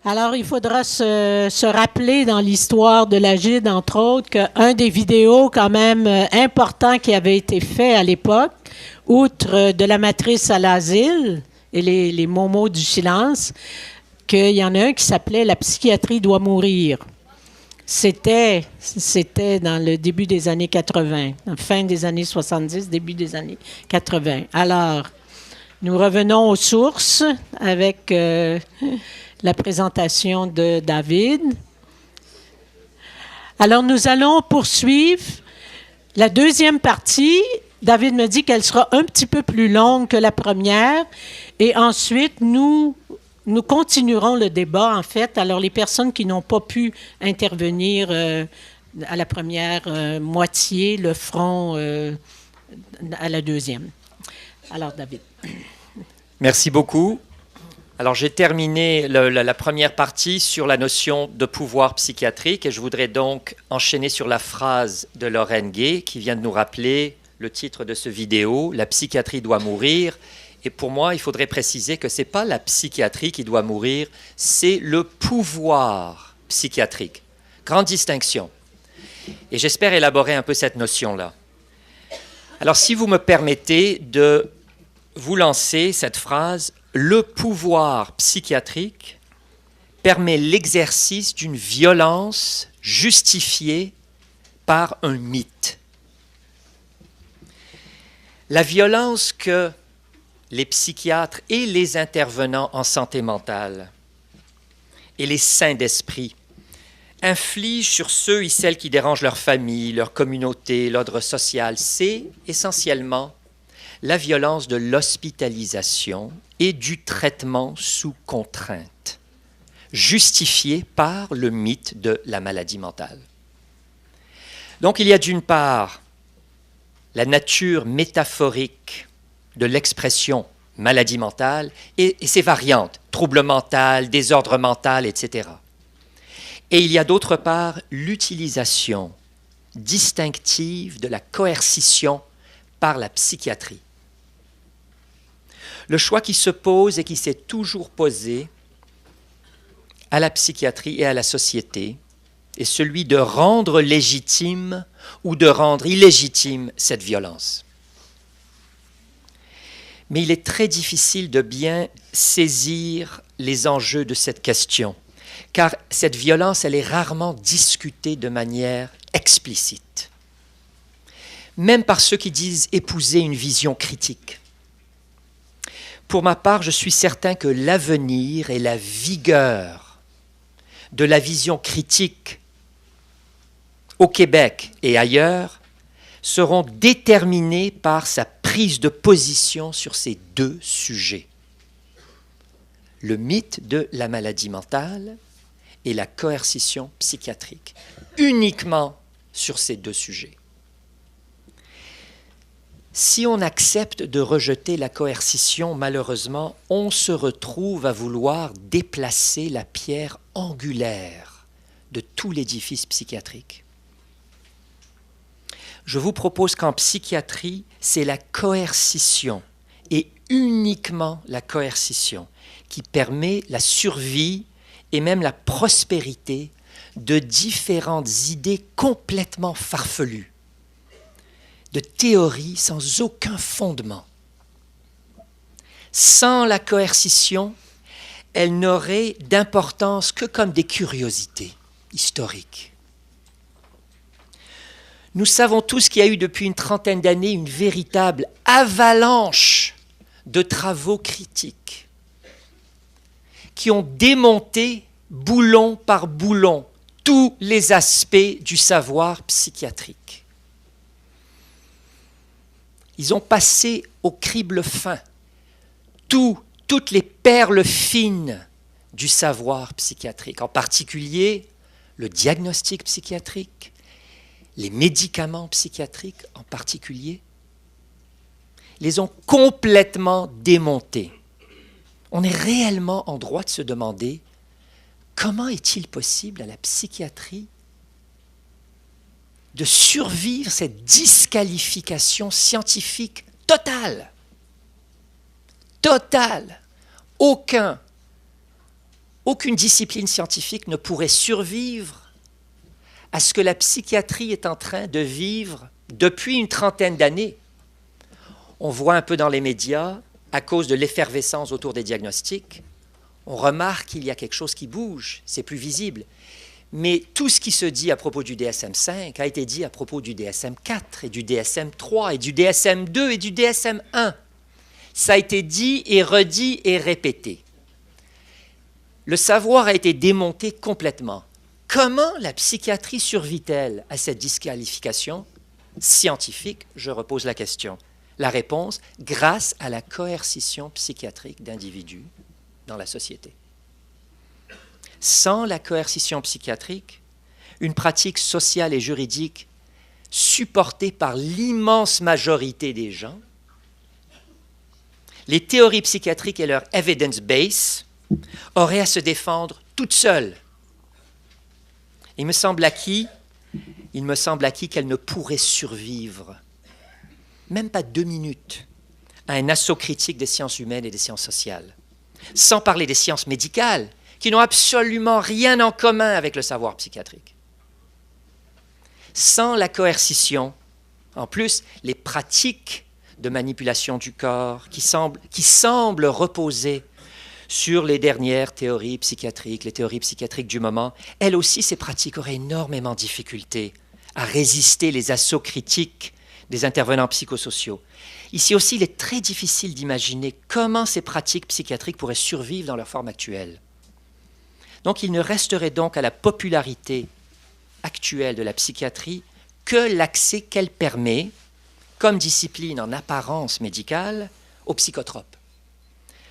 Alors, il faudra se rappeler dans l'histoire de la GID, entre autres, qu'un des vidéos quand même importants qui avait été fait à l'époque, outre de la matrice à l'asile et les momos du silence, qu'il y en a un qui s'appelait La psychiatrie doit mourir. C'était dans le début des années 80, fin des années 70, début des années 80. Alors, nous revenons aux sources avec la présentation de David. Alors, nous allons poursuivre la deuxième partie. David me dit qu'elle sera un petit peu plus longue que la première. Et ensuite, nous continuerons le débat, en fait. Alors, les personnes qui n'ont pas pu intervenir à la première moitié le feront à la deuxième. Alors, David. Merci beaucoup. Alors, j'ai terminé la première partie sur la notion de pouvoir psychiatrique et je voudrais donc enchaîner sur la phrase de Lorraine Gay qui vient de nous rappeler le titre de ce vidéo, « La psychiatrie doit mourir ». Et pour moi, il faudrait préciser que ce n'est pas la psychiatrie qui doit mourir, c'est le pouvoir psychiatrique. Grande distinction. Et j'espère élaborer un peu cette notion-là. Alors, si vous me permettez de vous lancer cette phrase, le pouvoir psychiatrique permet l'exercice d'une violence justifiée par un mythe. La violence que les psychiatres et les intervenants en santé mentale et les saints d'esprit infligent sur ceux et celles qui dérangent leur famille, leur communauté, l'ordre social, c'est essentiellement la violence de l'hospitalisation et du traitement sous contrainte, justifiée par le mythe de la maladie mentale. Donc il y a d'une part la nature métaphorique de l'expression maladie mentale et ses variantes, trouble mental, désordre mental, etc. Et il y a d'autre part l'utilisation distinctive de la coercition par la psychiatrie. Le choix qui se pose et qui s'est toujours posé à la psychiatrie et à la société est celui de rendre légitime ou de rendre illégitime cette violence. Mais il est très difficile de bien saisir les enjeux de cette question, car cette violence, elle est rarement discutée de manière explicite, même par ceux qui disent épouser une vision critique. Pour ma part, je suis certain que l'avenir et la vigueur de la vision critique au Québec et ailleurs seront déterminés par sa prise de position sur ces deux sujets. Le mythe de la maladie mentale et la coercition psychiatrique, uniquement sur ces deux sujets. Si on accepte de rejeter la coercition, malheureusement, on se retrouve à vouloir déplacer la pierre angulaire de tout l'édifice psychiatrique. Je vous propose qu'en psychiatrie, c'est la coercition, et uniquement la coercition, qui permet la survie et même la prospérité de différentes idées complètement farfelues, de théories sans aucun fondement. Sans la coercition, elles n'auraient d'importance que comme des curiosités historiques. Nous savons tous qu'il y a eu depuis une trentaine d'années une véritable avalanche de travaux critiques qui ont démonté boulon par boulon tous les aspects du savoir psychiatrique. Ils ont passé au crible fin toutes les perles fines du savoir psychiatrique, en particulier le diagnostic psychiatrique, les médicaments psychiatriques en particulier, les ont complètement démontés. On est réellement en droit de se demander comment est-il possible à la psychiatrie de survivre cette disqualification scientifique totale. Totale. Aucun Aucune discipline scientifique ne pourrait survivre à ce que la psychiatrie est en train de vivre depuis une trentaine d'années. On voit un peu dans les médias, à cause de l'effervescence autour des diagnostics, on remarque qu'il y a quelque chose qui bouge, c'est plus visible. Mais tout ce qui se dit à propos du DSM-5 a été dit à propos du DSM-4 et du DSM-3 et du DSM-2 et du DSM-1. Ça a été dit et redit et répété. Le savoir a été démonté complètement. Comment la psychiatrie survit-elle à cette disqualification scientifique? Je repose la question. La réponse, grâce à la coercition psychiatrique d'individus dans la société. Sans la coercition psychiatrique, une pratique sociale et juridique supportée par l'immense majorité des gens, les théories psychiatriques et leur evidence base auraient à se défendre toutes seules. Il me semble acquis qu'elles ne pourraient survivre, même pas 2 minutes, à un assaut critique des sciences humaines et des sciences sociales, sans parler des sciences médicales, qui n'ont absolument rien en commun avec le savoir psychiatrique. Sans la coercition, en plus, les pratiques de manipulation du corps qui semblent reposer sur les dernières théories psychiatriques, les théories psychiatriques du moment, elles aussi, ces pratiques auraient énormément de difficultés à résister les assauts critiques des intervenants psychosociaux. Ici aussi, il est très difficile d'imaginer comment ces pratiques psychiatriques pourraient survivre dans leur forme actuelle. Donc, il ne resterait donc à la popularité actuelle de la psychiatrie que l'accès qu'elle permet, comme discipline en apparence médicale, aux psychotropes.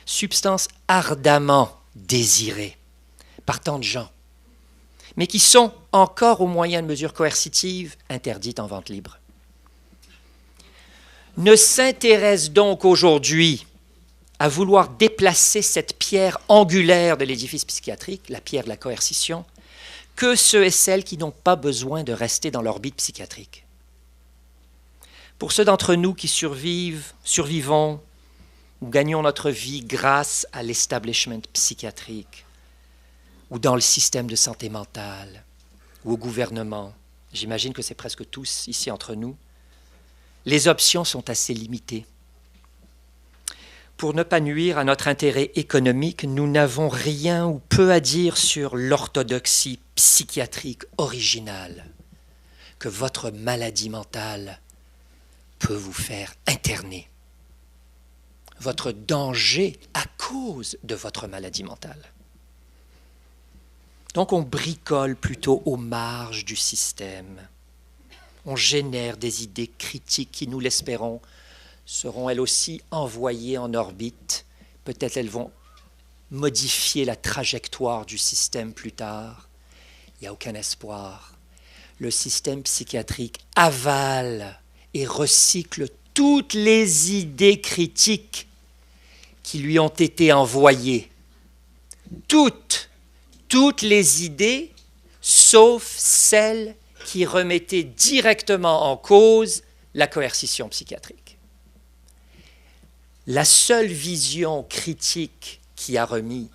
Substances ardemment désirées par tant de gens, mais qui sont encore au moyen de mesures coercitives interdites en vente libre. Ne s'intéresse donc aujourd'hui à vouloir déplacer cette pierre angulaire de l'édifice psychiatrique, la pierre de la coercition, que ceux et celles qui n'ont pas besoin de rester dans l'orbite psychiatrique. Pour ceux d'entre nous qui survivons ou gagnons notre vie grâce à l'establishment psychiatrique, ou dans le système de santé mentale, ou au gouvernement, j'imagine que c'est presque tous ici entre nous, les options sont assez limitées. Pour ne pas nuire à notre intérêt économique, nous n'avons rien ou peu à dire sur l'orthodoxie psychiatrique originale que votre maladie mentale peut vous faire interner. Votre danger à cause de votre maladie mentale. Donc on bricole plutôt aux marges du système. On génère des idées critiques qui, nous l'espérons, seront elles aussi envoyées en orbite. Peut-être elles vont modifier la trajectoire du système plus tard. Il n'y a aucun espoir. Le système psychiatrique avale et recycle toutes les idées critiques qui lui ont été envoyées. Toutes les idées, sauf celles qui remettaient directement en cause la coercition psychiatrique. La seule vision critique qui a remis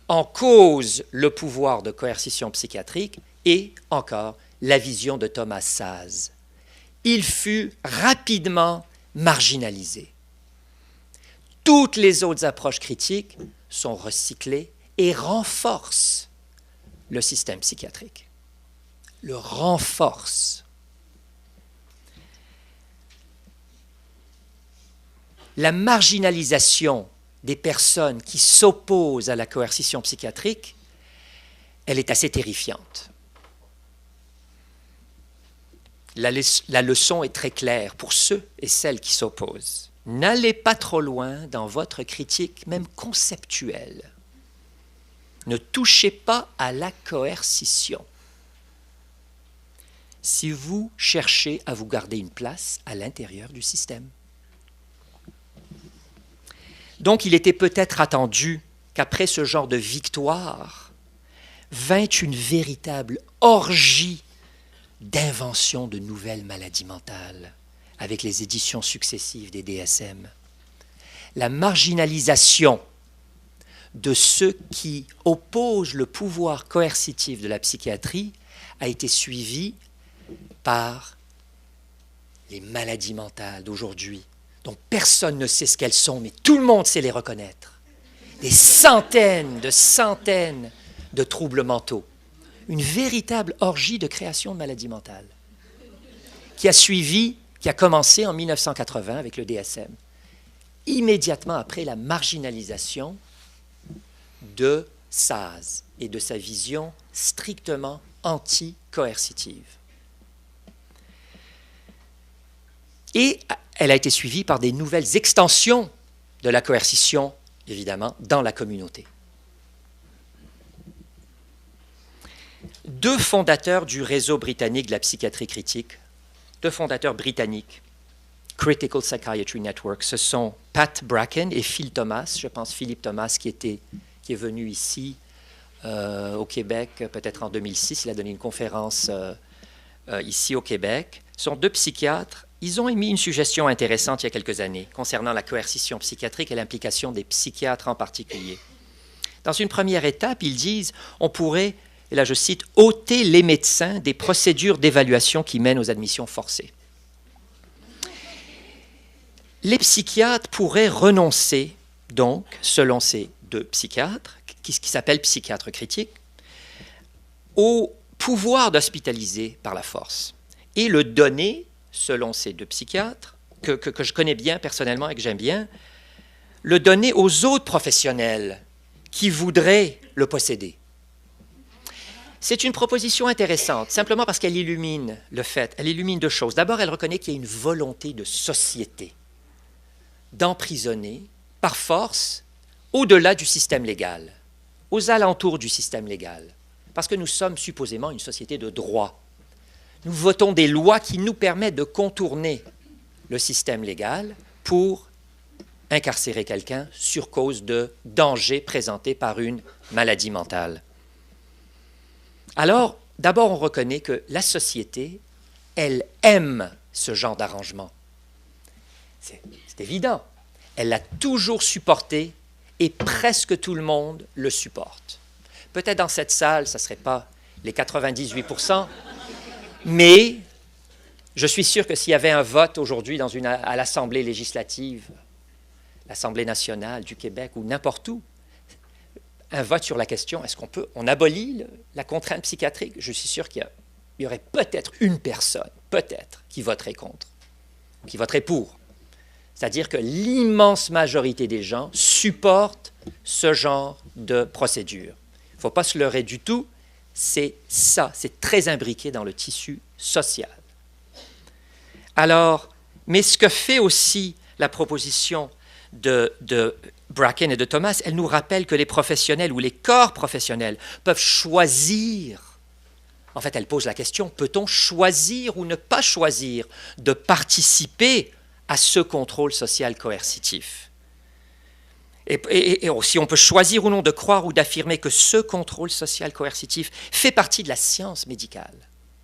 en cause le pouvoir de coercition psychiatrique est encore la vision de Thomas Szasz. Il fut rapidement marginalisé. Toutes les autres approches critiques sont recyclées et renforcent le système psychiatrique. Le renforcent. La marginalisation des personnes qui s'opposent à la coercition psychiatrique, elle est assez terrifiante. La leçon est très claire pour ceux et celles qui s'opposent. N'allez pas trop loin dans votre critique, même conceptuelle. Ne touchez pas à la coercition. Si vous cherchez à vous garder une place à l'intérieur du système. Donc, il était peut-être attendu qu'après ce genre de victoire, vint une véritable orgie d'invention de nouvelles maladies mentales avec les éditions successives des DSM. La marginalisation de ceux qui opposent le pouvoir coercitif de la psychiatrie a été suivi par les maladies mentales d'aujourd'hui, dont personne ne sait ce qu'elles sont, mais tout le monde sait les reconnaître. Des centaines de troubles mentaux. Une véritable orgie de création de maladies mentales qui a commencé en 1980 avec le DSM, immédiatement après la marginalisation de Saz et de sa vision strictement anti-coercitive. Et elle a été suivie par des nouvelles extensions de la coercition, évidemment, dans la communauté. Deux fondateurs du réseau britannique de la psychiatrie critique, deux fondateurs britanniques, Critical Psychiatry Network, ce sont Pat Bracken et Phil Thomas, je pense Philippe Thomas qui est venu ici au Québec, peut-être en 2006, il a donné une conférence ici au Québec. Ce sont deux psychiatres. Ils ont émis une suggestion intéressante il y a quelques années concernant la coercition psychiatrique et l'implication des psychiatres en particulier. Dans une première étape, ils disent on pourrait, et là je cite, ôter les médecins des procédures d'évaluation qui mènent aux admissions forcées. Les psychiatres pourraient renoncer, donc, selon ces deux psychiatres, qui s'appellent psychiatres critiques, au pouvoir d'hospitaliser par la force et le donner, selon ces deux psychiatres, que je connais bien personnellement et que j'aime bien, le donner aux autres professionnels qui voudraient le posséder. C'est une proposition intéressante, simplement parce qu'elle illumine le fait, elle illumine deux choses. D'abord, elle reconnaît qu'il y a une volonté de société d'emprisonner par force au-delà du système légal, aux alentours du système légal, parce que nous sommes supposément une société de droit. Nous votons des lois qui nous permettent de contourner le système légal pour incarcérer quelqu'un sur cause de danger présenté par une maladie mentale. Alors, d'abord, on reconnaît que la société, elle aime ce genre d'arrangement. C'est évident. Elle l'a toujours supporté et presque tout le monde le supporte. Peut-être dans cette salle, ça ne serait pas les 98%, mais je suis sûr que s'il y avait un vote aujourd'hui à l'Assemblée législative, l'Assemblée nationale du Québec ou n'importe où, un vote sur la question, est-ce on abolit la contrainte psychiatrique? Je suis sûr qu'il y aurait peut-être une personne, peut-être, qui voterait contre, qui voterait pour. C'est-à-dire que l'immense majorité des gens supportent ce genre de procédure. Il ne faut pas se leurrer du tout, c'est ça, c'est très imbriqué dans le tissu social. Alors, mais ce que fait aussi la proposition de Bracken et de Thomas, elle nous rappelle que les professionnels ou les corps professionnels peuvent choisir. En fait, elle pose la question, peut-on choisir ou ne pas choisir de participer à ce contrôle social coercitif? Et aussi, on peut choisir ou non de croire ou d'affirmer que ce contrôle social coercitif fait partie de la science médicale,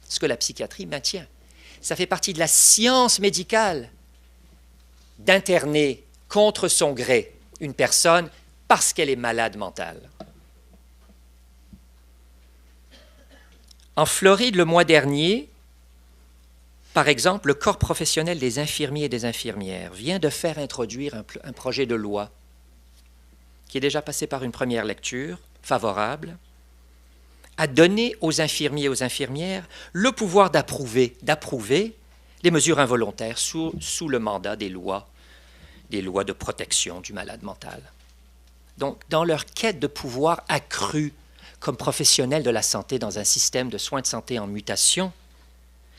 ce que la psychiatrie maintient. Ça fait partie de la science médicale d'interner contre son gré une personne parce qu'elle est malade mentale. En Floride, le mois dernier, par exemple, le corps professionnel des infirmiers et des infirmières vient de faire introduire un projet de loi qui est déjà passé par une première lecture favorable, à donner aux infirmiers et aux infirmières le pouvoir d'approuver les mesures involontaires sous le mandat des lois de protection du malade mental. Donc, dans leur quête de pouvoir accru comme professionnels de la santé dans un système de soins de santé en mutation,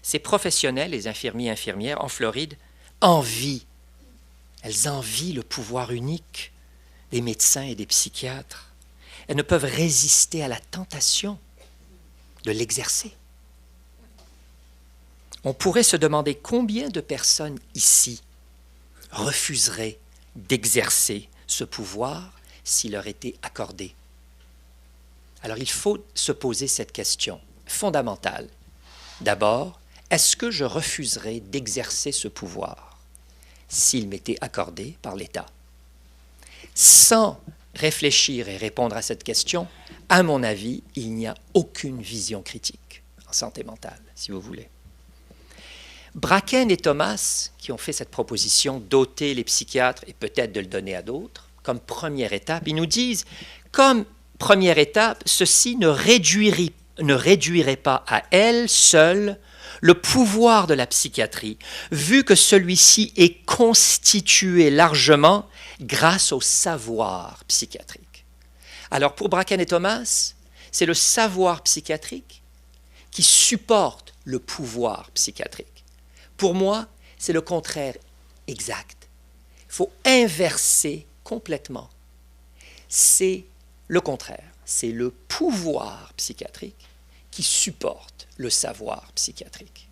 ces professionnels, les infirmiers et infirmières en Floride, elles envient le pouvoir unique des médecins et des psychiatres. Elles ne peuvent résister à la tentation de l'exercer. On pourrait se demander combien de personnes ici refuseraient d'exercer ce pouvoir s'il leur était accordé. Alors il faut se poser cette question fondamentale. D'abord, est-ce que je refuserais d'exercer ce pouvoir s'il m'était accordé par l'État, sans réfléchir et répondre à cette question, à mon avis, il n'y a aucune vision critique en santé mentale, si vous voulez. Bracken et Thomas, qui ont fait cette proposition d'ôter les psychiatres et peut-être de le donner à d'autres, comme première étape, ils nous disent, comme première étape, ceci ne réduirait pas à elle seule le pouvoir de la psychiatrie, vu que celui-ci est constitué largement grâce au savoir psychiatrique. Alors pour Bracken et Thomas, c'est le savoir psychiatrique qui supporte le pouvoir psychiatrique. Pour moi, c'est le contraire exact. Il faut inverser complètement. C'est le contraire. C'est le pouvoir psychiatrique qui supporte le savoir psychiatrique.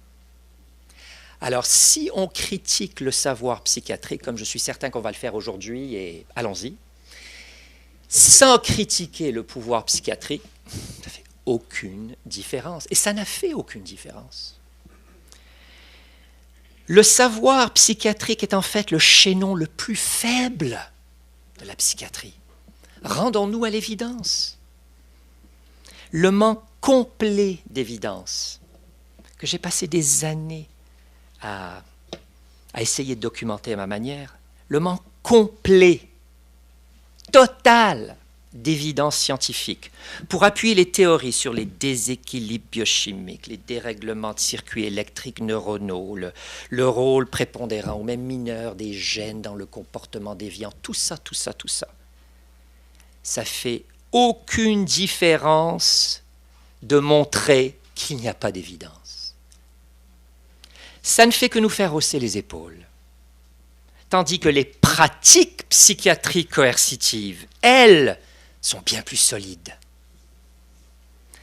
Alors, si on critique le savoir psychiatrique, comme je suis certain qu'on va le faire aujourd'hui, et allons-y, sans critiquer le pouvoir psychiatrique, ça ne fait aucune différence. Et ça n'a fait aucune différence. Le savoir psychiatrique est en fait le chaînon le plus faible de la psychiatrie. Rendons-nous à l'évidence. Le manque complet d'évidence, que j'ai passé des années à essayer de documenter à ma manière, le manque complet, total d'évidence scientifique pour appuyer les théories sur les déséquilibres biochimiques, les dérèglements de circuits électriques neuronaux, le rôle prépondérant ou même mineur des gènes dans le comportement déviant, tout ça, ça fait aucune différence de montrer qu'il n'y a pas d'évidence. Ça ne fait que nous faire hausser les épaules. Tandis que les pratiques psychiatriques coercitives, elles, sont bien plus solides.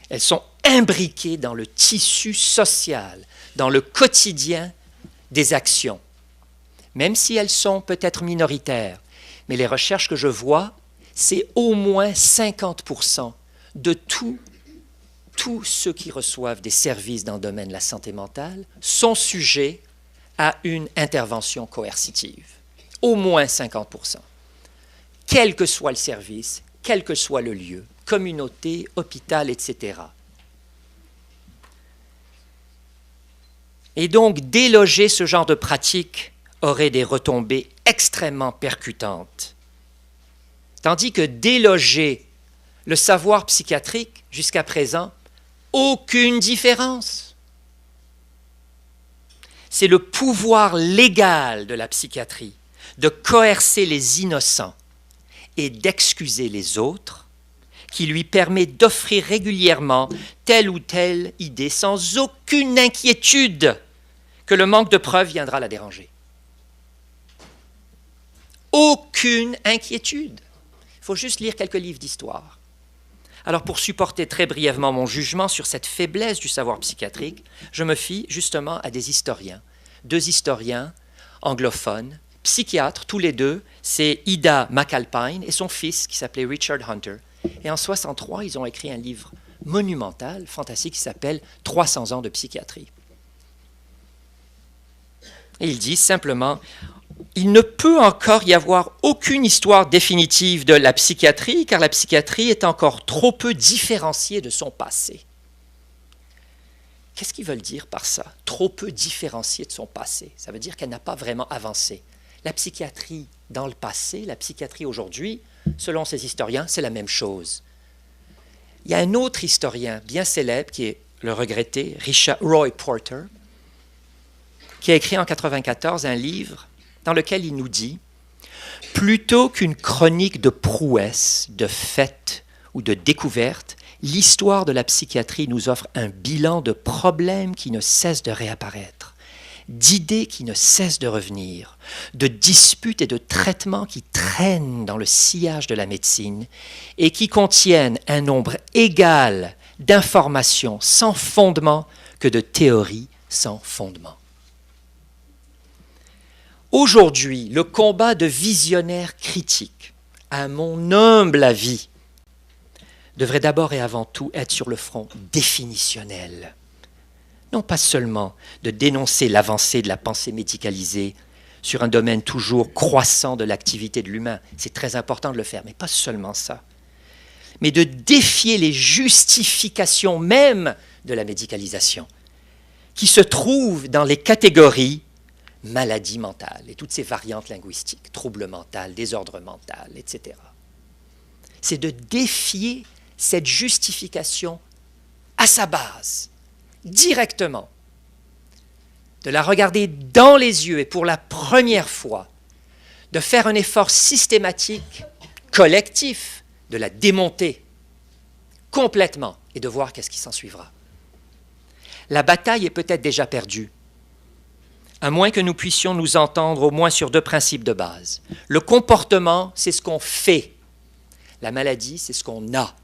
Elles sont imbriquées dans le tissu social, dans le quotidien des actions, même si elles sont peut-être minoritaires. Mais les recherches que je vois, c'est au moins 50% de tous ceux qui reçoivent des services dans le domaine de la santé mentale sont sujets à une intervention coercitive. Au moins 50%. Quel que soit le service, quel que soit le lieu, communauté, hôpital, etc. Et donc, déloger ce genre de pratique aurait des retombées extrêmement percutantes. Tandis que déloger le savoir psychiatrique, jusqu'à présent, aucune différence. C'est le pouvoir légal de la psychiatrie de coercer les innocents et d'excuser les autres, qui lui permet d'offrir régulièrement telle ou telle idée sans aucune inquiétude que le manque de preuves viendra la déranger. Aucune inquiétude. Il faut juste lire quelques livres d'histoire. Alors pour supporter très brièvement mon jugement sur cette faiblesse du savoir psychiatrique, je me fie justement à des historiens, 2 historiens anglophones, psychiatres, tous les 2, c'est Ida McAlpine et son fils qui s'appelait Richard Hunter. Et en 1963, ils ont écrit un livre monumental, fantastique, qui s'appelle « 300 ans de psychiatrie ». Et ils disent simplement « Il ne peut encore y avoir aucune histoire définitive de la psychiatrie, car la psychiatrie est encore trop peu différenciée de son passé. » Qu'est-ce qu'ils veulent dire par ça? Trop peu différenciée de son passé. Ça veut dire qu'elle n'a pas vraiment avancé. La psychiatrie dans le passé, la psychiatrie aujourd'hui, selon ces historiens, c'est la même chose. Il y a un autre historien bien célèbre, qui est le regretté Roy Porter, qui a écrit en 1994 un livre dans lequel il nous dit « Plutôt qu'une chronique de prouesses, de faits ou de découvertes, l'histoire de la psychiatrie nous offre un bilan de problèmes qui ne cessent de réapparaître, d'idées qui ne cessent de revenir, de disputes et de traitements qui traînent dans le sillage de la médecine et qui contiennent un nombre égal d'informations sans fondement que de théories sans fondement. » Aujourd'hui, le combat de visionnaires critiques, à mon humble avis, devrait d'abord et avant tout être sur le front définitionnel. Non pas seulement de dénoncer l'avancée de la pensée médicalisée, sur un domaine toujours croissant de l'activité de l'humain. C'est très important de le faire, mais pas seulement ça. Mais de défier les justifications même de la médicalisation, qui se trouvent dans les catégories maladie mentale et toutes ces variantes linguistiques, trouble mental, désordre mental, etc. C'est de défier cette justification à sa base, directement, de la regarder dans les yeux et pour la première fois, de faire un effort systématique, collectif, de la démonter complètement et de voir qu'est-ce qui s'en suivra. La bataille est peut-être déjà perdue, à moins que nous puissions nous entendre au moins sur deux principes de base. Le comportement, c'est ce qu'on fait. La maladie, c'est ce qu'on a.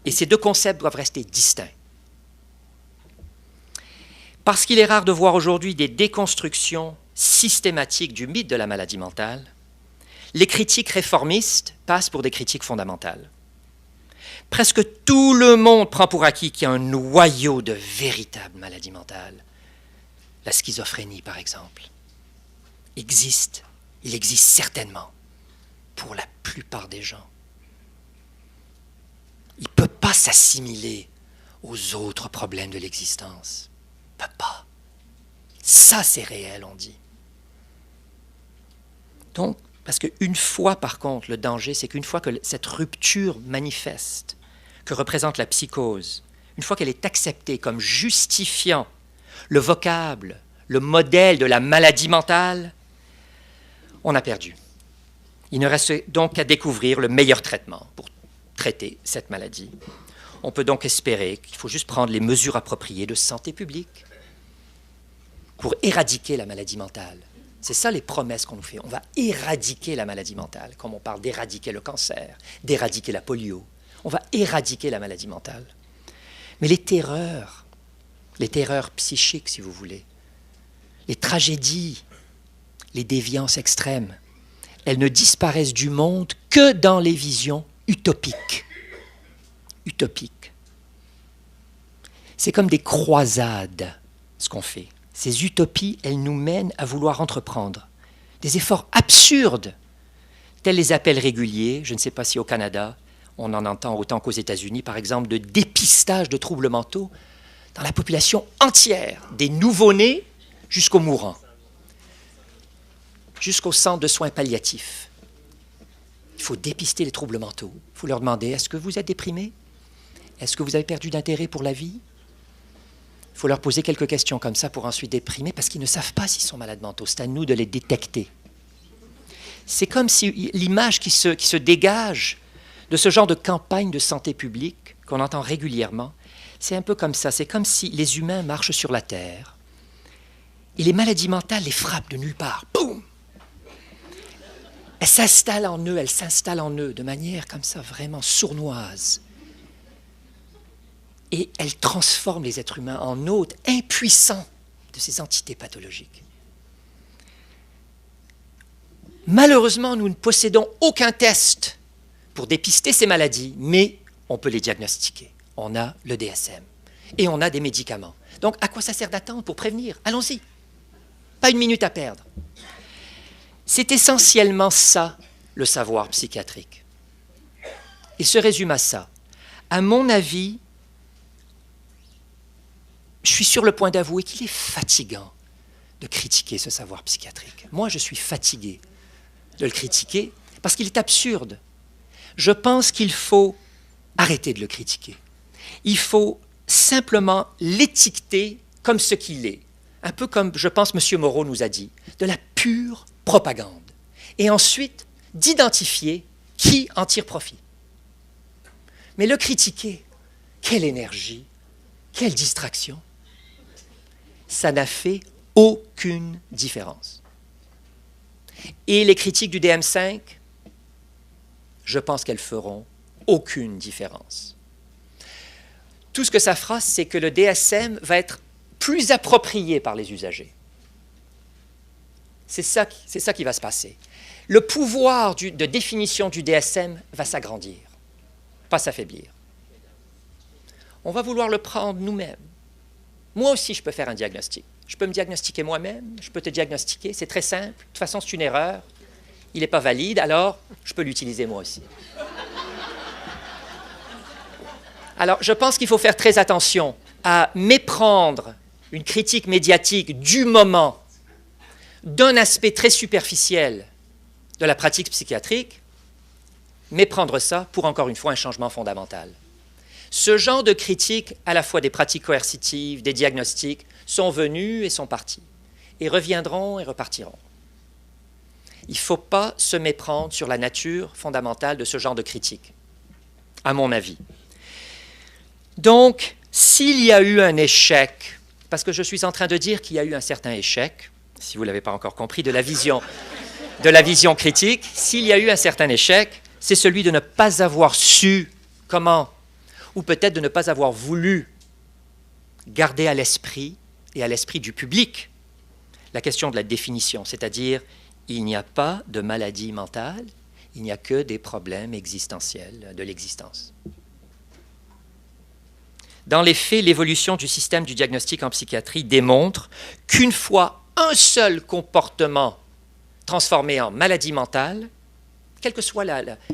Et ces deux concepts doivent rester distincts. Parce qu'il est rare de voir aujourd'hui des déconstructions systématiques du mythe de la maladie mentale, les critiques réformistes passent pour des critiques fondamentales. Presque tout le monde prend pour acquis qu'il y a un noyau de véritable maladie mentale. La schizophrénie, par exemple, existe. Il existe certainement pour la plupart des gens. Il ne peut pas s'assimiler aux autres problèmes de l'existence. Il ne peut pas. Ça, c'est réel, on dit. Donc, parce qu'une fois, par contre, le danger, c'est qu'une fois que cette rupture manifeste, que représente la psychose, une fois qu'elle est acceptée comme justifiant le vocable, le modèle de la maladie mentale, on a perdu. Il ne reste donc qu'à découvrir le meilleur traitement pour traiter cette maladie. On peut donc espérer qu'il faut juste prendre les mesures appropriées de santé publique pour éradiquer la maladie mentale. C'est ça les promesses qu'on nous fait. On va éradiquer la maladie mentale, comme on parle d'éradiquer le cancer, d'éradiquer la polio. On va éradiquer la maladie mentale. Mais les terreurs psychiques, si vous voulez, les tragédies, les déviances extrêmes, elles ne disparaissent du monde que dans les visions utopiques. Utopiques. C'est comme des croisades, ce qu'on fait. Ces utopies, elles nous mènent à vouloir entreprendre des efforts absurdes, tels les appels réguliers, je ne sais pas si au Canada, on en entend autant qu'aux États-Unis, par exemple, de dépistage de troubles mentaux dans la population entière, des nouveau-nés jusqu'aux mourants, jusqu'au centre de soins palliatifs. Il faut dépister les troubles mentaux. Il faut leur demander, est-ce que vous êtes déprimé? Est-ce que vous avez perdu d'intérêt pour la vie? Il faut leur poser quelques questions comme ça pour ensuite déprimer, parce qu'ils ne savent pas s'ils sont malades mentaux. C'est à nous de les détecter. C'est comme si l'image qui se dégage de ce genre de campagne de santé publique qu'on entend régulièrement, c'est un peu comme ça. C'est comme si les humains marchent sur la Terre et les maladies mentales les frappent de nulle part. Boum! Elles s'installent en eux de manière comme ça, vraiment sournoise. Et elles transforment les êtres humains en hôtes impuissants de ces entités pathologiques. Malheureusement, nous ne possédons aucun test pour dépister ces maladies, mais on peut les diagnostiquer. On a le DSM et on a des médicaments. Donc, à quoi ça sert d'attendre pour prévenir? Allons-y. Pas une minute à perdre. C'est essentiellement ça, le savoir psychiatrique. Il se résume à ça. À mon avis, je suis sur le point d'avouer qu'il est fatigant de critiquer ce savoir psychiatrique. Moi, je suis fatigué de le critiquer parce qu'il est absurde. Je pense qu'il faut arrêter de le critiquer. Il faut simplement l'étiqueter comme ce qu'il est. Un peu comme, je pense, M. Moreau nous a dit, de la pure propagande. Et ensuite, d'identifier qui en tire profit. Mais le critiquer, quelle énergie, quelle distraction. Ça n'a fait aucune différence. Et les critiques du DSM-5, je pense qu'elles feront aucune différence. Tout ce que ça fera, c'est que le DSM va être plus approprié par les usagers. C'est ça qui va se passer. Le pouvoir de définition du DSM va s'agrandir, pas s'affaiblir. On va vouloir le prendre nous-mêmes. Moi aussi, je peux faire un diagnostic. Je peux me diagnostiquer moi-même, je peux te diagnostiquer, c'est très simple. De toute façon, c'est une erreur. Il n'est pas valide, alors je peux l'utiliser moi aussi. Alors, je pense qu'il faut faire très attention à méprendre une critique médiatique du moment d'un aspect très superficiel de la pratique psychiatrique, méprendre ça pour, encore une fois, un changement fondamental. Ce genre de critiques, à la fois des pratiques coercitives, des diagnostics, sont venus et sont partis, et reviendront et repartiront. Il ne faut pas se méprendre sur la nature fondamentale de ce genre de critique, à mon avis. Donc, s'il y a eu un échec, parce que je suis en train de dire qu'il y a eu un certain échec, si vous ne l'avez pas encore compris, de la vision critique, s'il y a eu un certain échec, c'est celui de ne pas avoir su comment, ou peut-être de ne pas avoir voulu garder à l'esprit et à l'esprit du public la question de la définition, c'est-à-dire il n'y a pas de maladie mentale, il n'y a que des problèmes existentiels de l'existence. Dans les faits, l'évolution du système du diagnostic en psychiatrie démontre qu'une fois un seul comportement transformé en maladie mentale, quelle que soit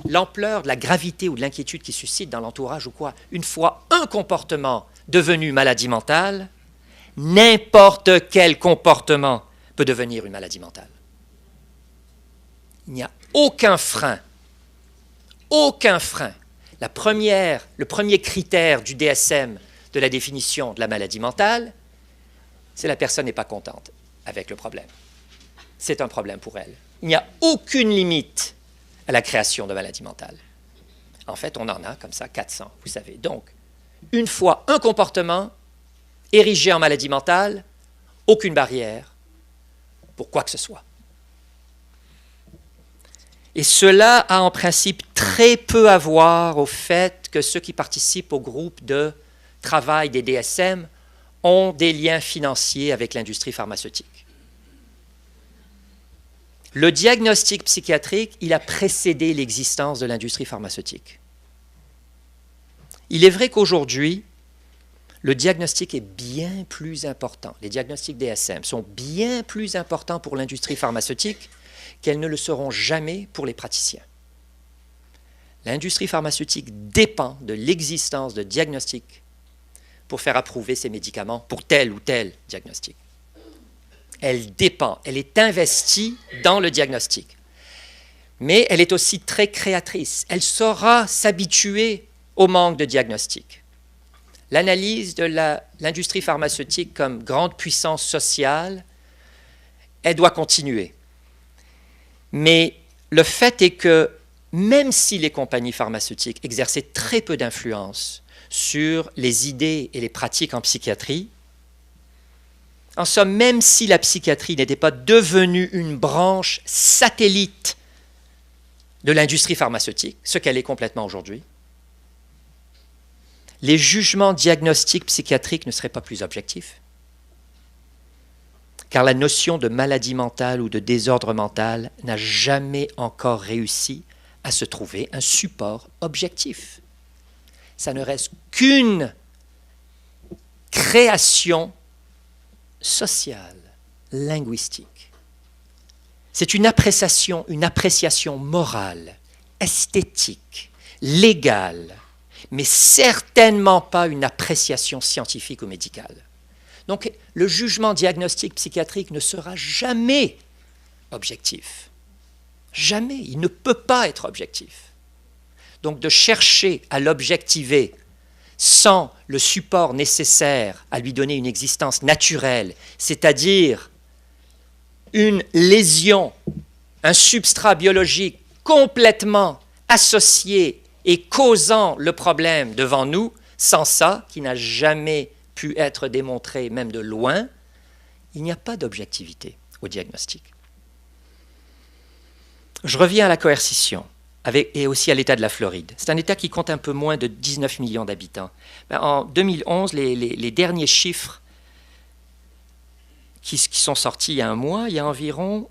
l'ampleur, la gravité ou de l'inquiétude qui suscite dans l'entourage ou quoi, une fois un comportement devenu maladie mentale, n'importe quel comportement peut devenir une maladie mentale. Il n'y a aucun frein. Le premier critère du DSM de la définition de la maladie mentale, c'est la personne n'est pas contente avec le problème. C'est un problème pour elle. Il n'y a aucune limite à la création de maladies mentales. En fait, on en a comme ça 400, vous savez. Donc, une fois un comportement érigé en maladie mentale, aucune barrière pour quoi que ce soit. Et cela a en principe très peu à voir au fait que ceux qui participent au groupe de travail des DSM ont des liens financiers avec l'industrie pharmaceutique. Le diagnostic psychiatrique, il a précédé l'existence de l'industrie pharmaceutique. Il est vrai qu'aujourd'hui, le diagnostic est bien plus important. Les diagnostics DSM sont bien plus importants pour l'industrie pharmaceutique qu'elles ne le seront jamais pour les praticiens. L'industrie pharmaceutique dépend de l'existence de diagnostics pour faire approuver ses médicaments pour tel ou tel diagnostic. Elle dépend, elle est investie dans le diagnostic. Mais elle est aussi très créatrice. Elle saura s'habituer au manque de diagnostic. L'analyse de l'industrie pharmaceutique comme grande puissance sociale, elle doit continuer. Mais le fait est que même si les compagnies pharmaceutiques exerçaient très peu d'influence sur les idées et les pratiques en psychiatrie, en somme, même si la psychiatrie n'était pas devenue une branche satellite de l'industrie pharmaceutique, ce qu'elle est complètement aujourd'hui, les jugements diagnostiques psychiatriques ne seraient pas plus objectifs. Car la notion de maladie mentale ou de désordre mental n'a jamais encore réussi à se trouver un support objectif. Ça ne reste qu'une création sociale, linguistique. C'est une appréciation morale, esthétique, légale, mais certainement pas une appréciation scientifique ou médicale. Donc, le jugement diagnostique psychiatrique ne sera jamais objectif. Jamais. Il ne peut pas être objectif. Donc, de chercher à l'objectiver sans le support nécessaire à lui donner une existence naturelle, c'est-à-dire une lésion, un substrat biologique complètement associé et causant le problème devant nous, sans ça, qui n'a jamais pu être démontré même de loin, il n'y a pas d'objectivité au diagnostic. Je reviens à la coercition et aussi à l'État de la Floride. C'est un État qui compte un peu moins de 19 millions d'habitants. En 2011, les derniers chiffres qui sont sortis il y a un mois, il y a environ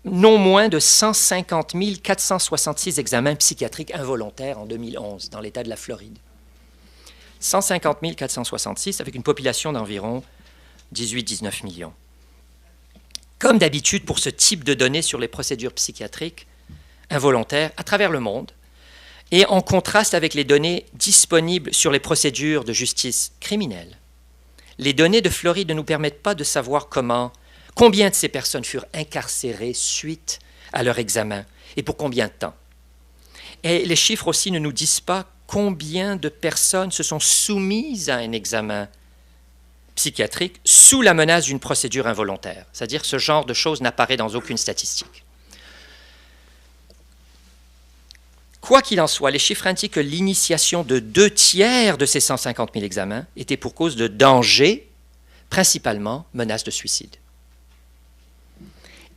non moins de 150 466 examens psychiatriques involontaires en 2011 dans l'État de la Floride. 150 466 avec une population d'environ 18-19 millions. Comme d'habitude pour ce type de données sur les procédures psychiatriques involontaires à travers le monde, et en contraste avec les données disponibles sur les procédures de justice criminelle, les données de Floride ne nous permettent pas de savoir combien de ces personnes furent incarcérées suite à leur examen et pour combien de temps. Et les chiffres aussi ne nous disent pas combien de personnes se sont soumises à un examen psychiatrique sous la menace d'une procédure involontaire. C'est-à-dire que ce genre de choses n'apparaît dans aucune statistique. Quoi qu'il en soit, les chiffres indiquent que l'initiation de 2/3 de ces 150 000 examens était pour cause de danger, principalement menace de suicide.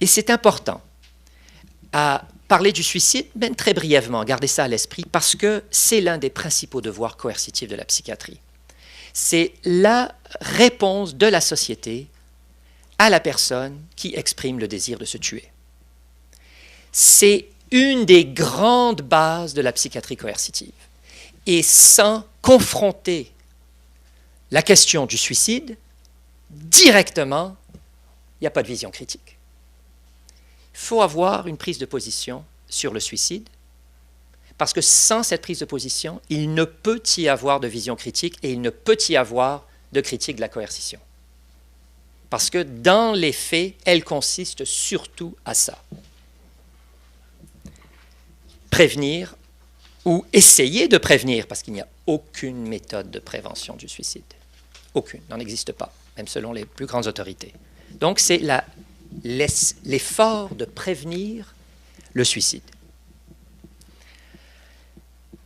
Et c'est important à parler du suicide, même très brièvement, gardez ça à l'esprit, parce que c'est l'un des principaux devoirs coercitifs de la psychiatrie. C'est la réponse de la société à la personne qui exprime le désir de se tuer. C'est une des grandes bases de la psychiatrie coercitive. Et sans confronter la question du suicide, directement, il n'y a pas de vision critique. Il faut avoir une prise de position sur le suicide, parce que sans cette prise de position, il ne peut y avoir de vision critique et il ne peut y avoir de critique de la coercition. Parce que dans les faits, elle consiste surtout à ça. Prévenir ou essayer de prévenir, parce qu'il n'y a aucune méthode de prévention du suicide. Aucune, n'en existe pas, même selon les plus grandes autorités. Donc c'est l'effort de prévenir le suicide.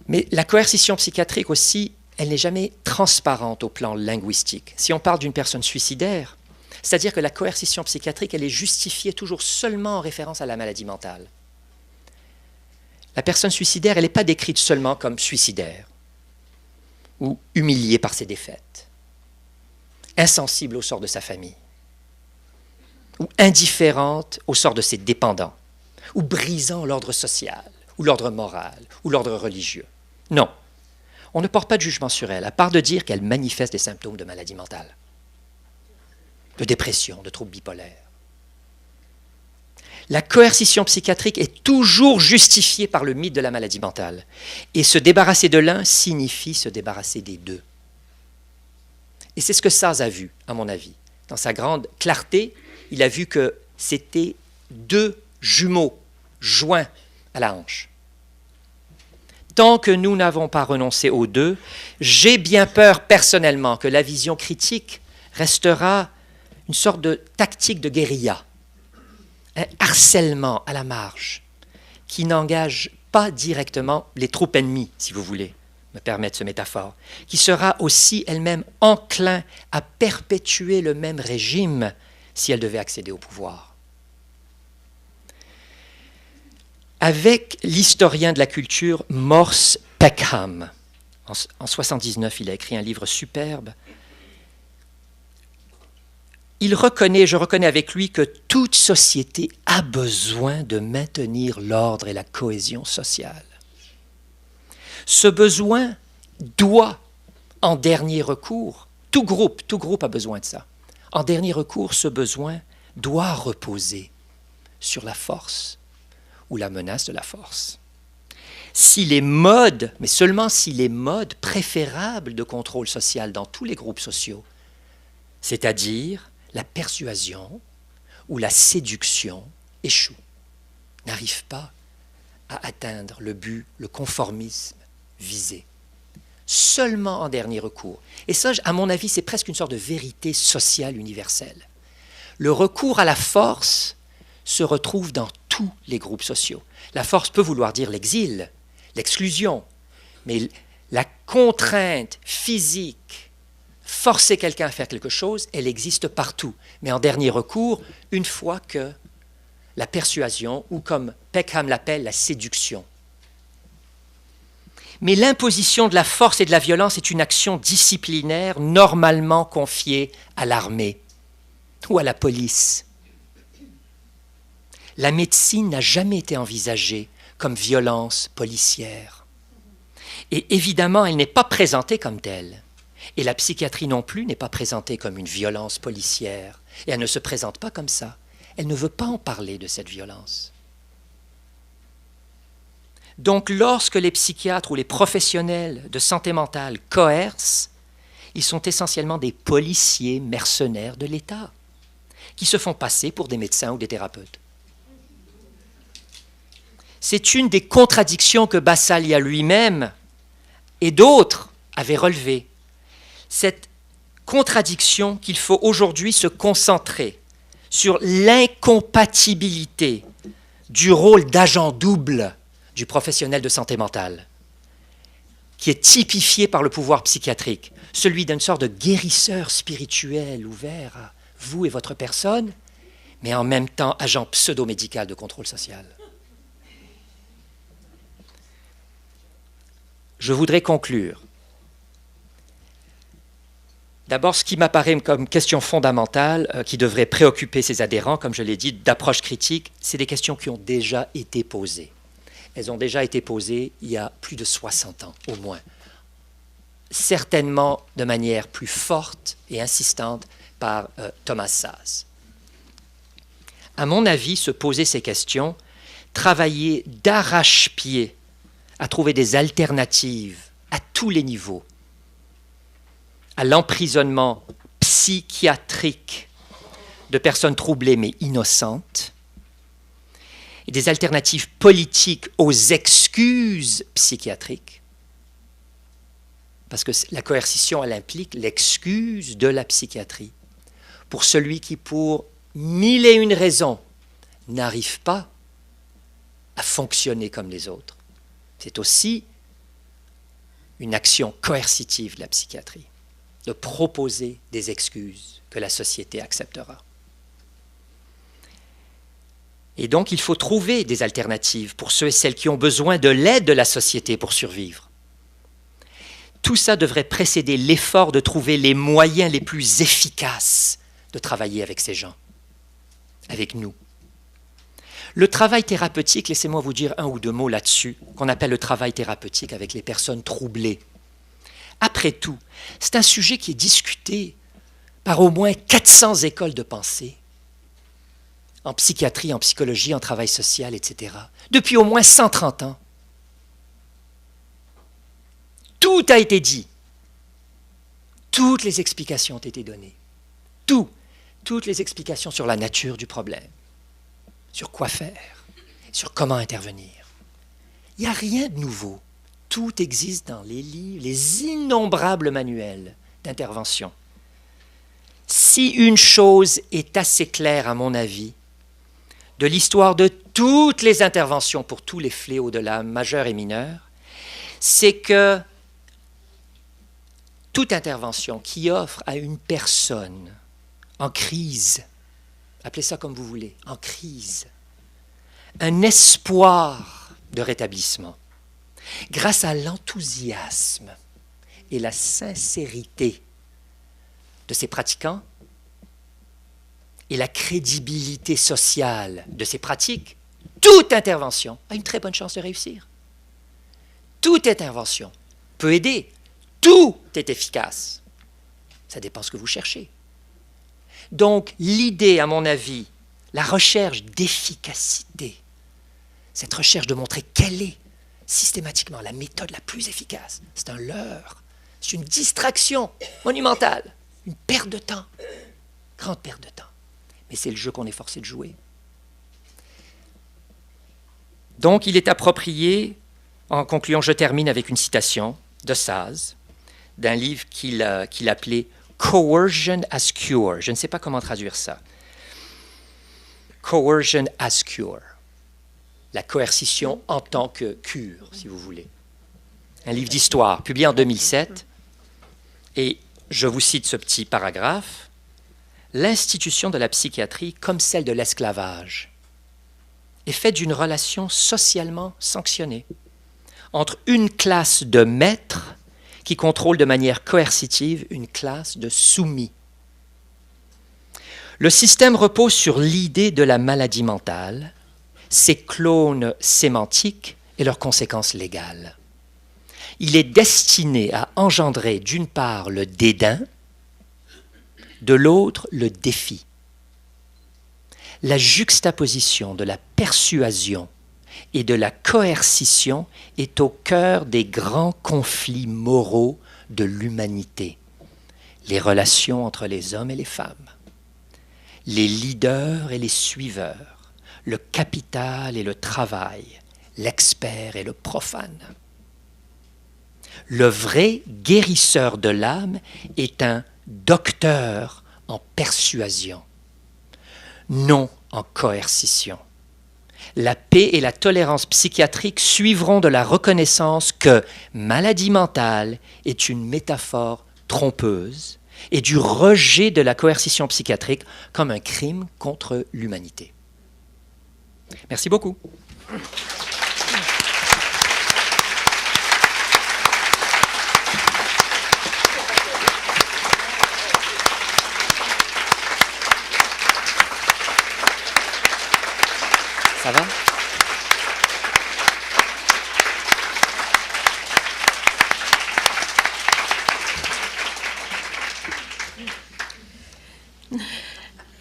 Mais la coercition psychiatrique aussi, elle n'est jamais transparente au plan linguistique. Si on parle d'une personne suicidaire, c'est-à-dire que la coercition psychiatrique, elle est justifiée toujours seulement en référence à la maladie mentale. La personne suicidaire, elle n'est pas décrite seulement comme suicidaire ou humiliée par ses défaites, insensible au sort de sa famille, ou indifférente au sort de ses dépendants, ou brisant l'ordre social, ou l'ordre moral, ou l'ordre religieux. Non, on ne porte pas de jugement sur elle, à part de dire qu'elle manifeste des symptômes de maladie mentale, de dépression, de troubles bipolaires. La coercition psychiatrique est toujours justifiée par le mythe de la maladie mentale. Et se débarrasser de l'un signifie se débarrasser des deux. Et c'est ce que Saz a vu, à mon avis. Dans sa grande clarté, il a vu que c'était deux jumeaux joints à la hanche. Tant que nous n'avons pas renoncé aux deux, j'ai bien peur personnellement que la vision critique restera une sorte de tactique de guérilla, un harcèlement à la marge, qui n'engage pas directement les troupes ennemies, si vous voulez me permettre ce métaphore, qui sera aussi elle-même enclin à perpétuer le même régime si elle devait accéder au pouvoir. Avec l'historien de la culture Morse Peckham, en 1979, il a écrit un livre superbe. Je reconnais avec lui que toute société a besoin de maintenir l'ordre et la cohésion sociale. Ce besoin doit, en dernier recours, tout groupe a besoin de ça. En dernier recours, ce besoin doit reposer sur la force ou la menace de la force. Si les modes, mais seulement si les modes préférables de contrôle social dans tous les groupes sociaux, c'est-à-dire la persuasion ou la séduction, échouent, n'arrivent pas à atteindre le but, le conformisme visé. Seulement en dernier recours. Et ça, à mon avis, c'est presque une sorte de vérité sociale universelle. Le recours à la force se retrouve dans tous les groupes sociaux. La force peut vouloir dire l'exil, l'exclusion, mais la contrainte physique, forcer quelqu'un à faire quelque chose, elle existe partout. Mais en dernier recours, une fois que la persuasion, ou comme Peckham l'appelle, la séduction. Mais l'imposition de la force et de la violence est une action disciplinaire normalement confiée à l'armée ou à la police. La médecine n'a jamais été envisagée comme violence policière. Et évidemment, elle n'est pas présentée comme telle. Et la psychiatrie non plus n'est pas présentée comme une violence policière. Et elle ne se présente pas comme ça. Elle ne veut pas en parler de cette violence. Donc, lorsque les psychiatres ou les professionnels de santé mentale coercent, ils sont essentiellement des policiers mercenaires de l'État, qui se font passer pour des médecins ou des thérapeutes. C'est une des contradictions que Basaglia lui-même et d'autres avaient relevées. Cette contradiction qu'il faut aujourd'hui se concentrer sur l'incompatibilité du rôle d'agent double du professionnel de santé mentale, qui est typifié par le pouvoir psychiatrique, celui d'une sorte de guérisseur spirituel ouvert à vous et votre personne, mais en même temps agent pseudo-médical de contrôle social. Je voudrais conclure. D'abord, ce qui m'apparaît comme question fondamentale qui devrait préoccuper ses adhérents, comme je l'ai dit, d'approche critique, c'est des questions qui ont déjà été posées. Elles ont déjà été posées il y a plus de 60 ans, au moins. Certainement de manière plus forte et insistante par Thomas Szasz. À mon avis, se poser ces questions, travailler d'arrache-pied à trouver des alternatives à tous les niveaux, à l'emprisonnement psychiatrique de personnes troublées mais innocentes, et des alternatives politiques aux excuses psychiatriques, parce que la coercition, elle implique l'excuse de la psychiatrie, pour celui qui, pour 1001 raisons, n'arrive pas à fonctionner comme les autres. C'est aussi une action coercitive de la psychiatrie, de proposer des excuses que la société acceptera. Et donc, il faut trouver des alternatives pour ceux et celles qui ont besoin de l'aide de la société pour survivre. Tout ça devrait précéder l'effort de trouver les moyens les plus efficaces de travailler avec ces gens, avec nous. Le travail thérapeutique, laissez-moi vous dire un ou deux mots là-dessus, qu'on appelle le travail thérapeutique avec les personnes troublées. Après tout, c'est un sujet qui est discuté par au moins 400 écoles de pensée, en psychiatrie, en psychologie, en travail social, etc., depuis au moins 130 ans. Tout a été dit. Toutes les explications ont été données. Toutes les explications sur la nature du problème, sur quoi faire, sur comment intervenir. Il n'y a rien de nouveau. Tout existe dans les livres, les innombrables manuels d'intervention. Si une chose est assez claire, à mon avis, de l'histoire de toutes les interventions pour tous les fléaux de l'âme, majeurs et mineurs, c'est que toute intervention qui offre à une personne en crise, appelez ça comme vous voulez, en crise, un espoir de rétablissement, grâce à l'enthousiasme et la sincérité de ses pratiquants et la crédibilité sociale de ces pratiques, toute intervention a une très bonne chance de réussir. Toute intervention peut aider. Tout est efficace. Ça dépend de ce que vous cherchez. Donc, l'idée, à mon avis, la recherche d'efficacité, cette recherche de montrer quelle est systématiquement la méthode la plus efficace, c'est un leurre, c'est une distraction monumentale, une perte de temps, grande perte de temps. Mais c'est le jeu qu'on est forcé de jouer. Donc, il est approprié, en concluant, je termine avec une citation de Szasz, d'un livre qu'il appelait « Coercion as Cure ». Je ne sais pas comment traduire ça. « Coercion as Cure ». La coercition en tant que cure, si vous voulez. Un livre d'histoire, publié en 2007. Et je vous cite ce petit paragraphe. « L'institution de la psychiatrie, comme celle de l'esclavage, est faite d'une relation socialement sanctionnée entre une classe de maîtres qui contrôle de manière coercitive une classe de soumis. Le système repose sur l'idée de la maladie mentale, ses clones sémantiques et leurs conséquences légales. Il est destiné à engendrer d'une part le dédain, de l'autre le défi. La juxtaposition de la persuasion et de la coercition est au cœur des grands conflits moraux de l'humanité. Les relations entre les hommes et les femmes, les leaders et les suiveurs, le capital et le travail, l'expert et le profane. Le vrai guérisseur de l'âme est un docteur en persuasion, non en coercition. La paix et la tolérance psychiatrique suivront de la reconnaissance que maladie mentale est une métaphore trompeuse et du rejet de la coercition psychiatrique comme un crime contre l'humanité. Merci beaucoup. Ça va?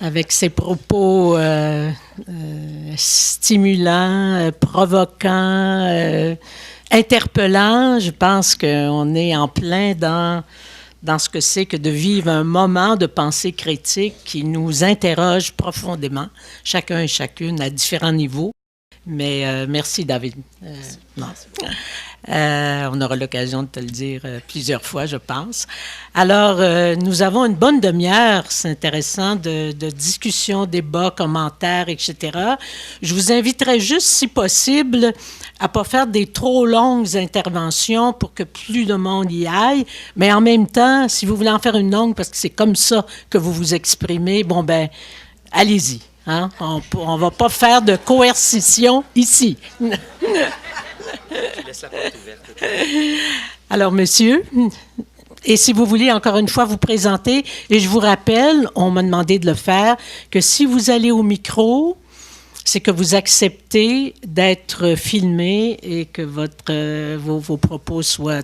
Avec ses propos stimulants, provoquants, interpellants, je pense qu'on est en plein dans ce que c'est que de vivre un moment de pensée critique qui nous interroge profondément, chacun et chacune à différents niveaux. Mais merci, David. Non. On aura l'occasion de te le dire plusieurs fois, je pense. Alors, nous avons une bonne demi-heure, c'est intéressant, de discussion, débat, commentaires, etc. Je vous inviterai juste, si possible, à ne pas faire des trop longues interventions pour que plus de monde y aille. Mais en même temps, si vous voulez en faire une longue, parce que c'est comme ça que vous vous exprimez, bon ben, allez-y. Hein? On ne va pas faire de coercition ici. Je laisse la porte ouverte. Alors, monsieur, et si vous voulez encore une fois vous présenter, et je vous rappelle, on m'a demandé de le faire, que si vous allez au micro, c'est que vous acceptez d'être filmé et que vos propos soient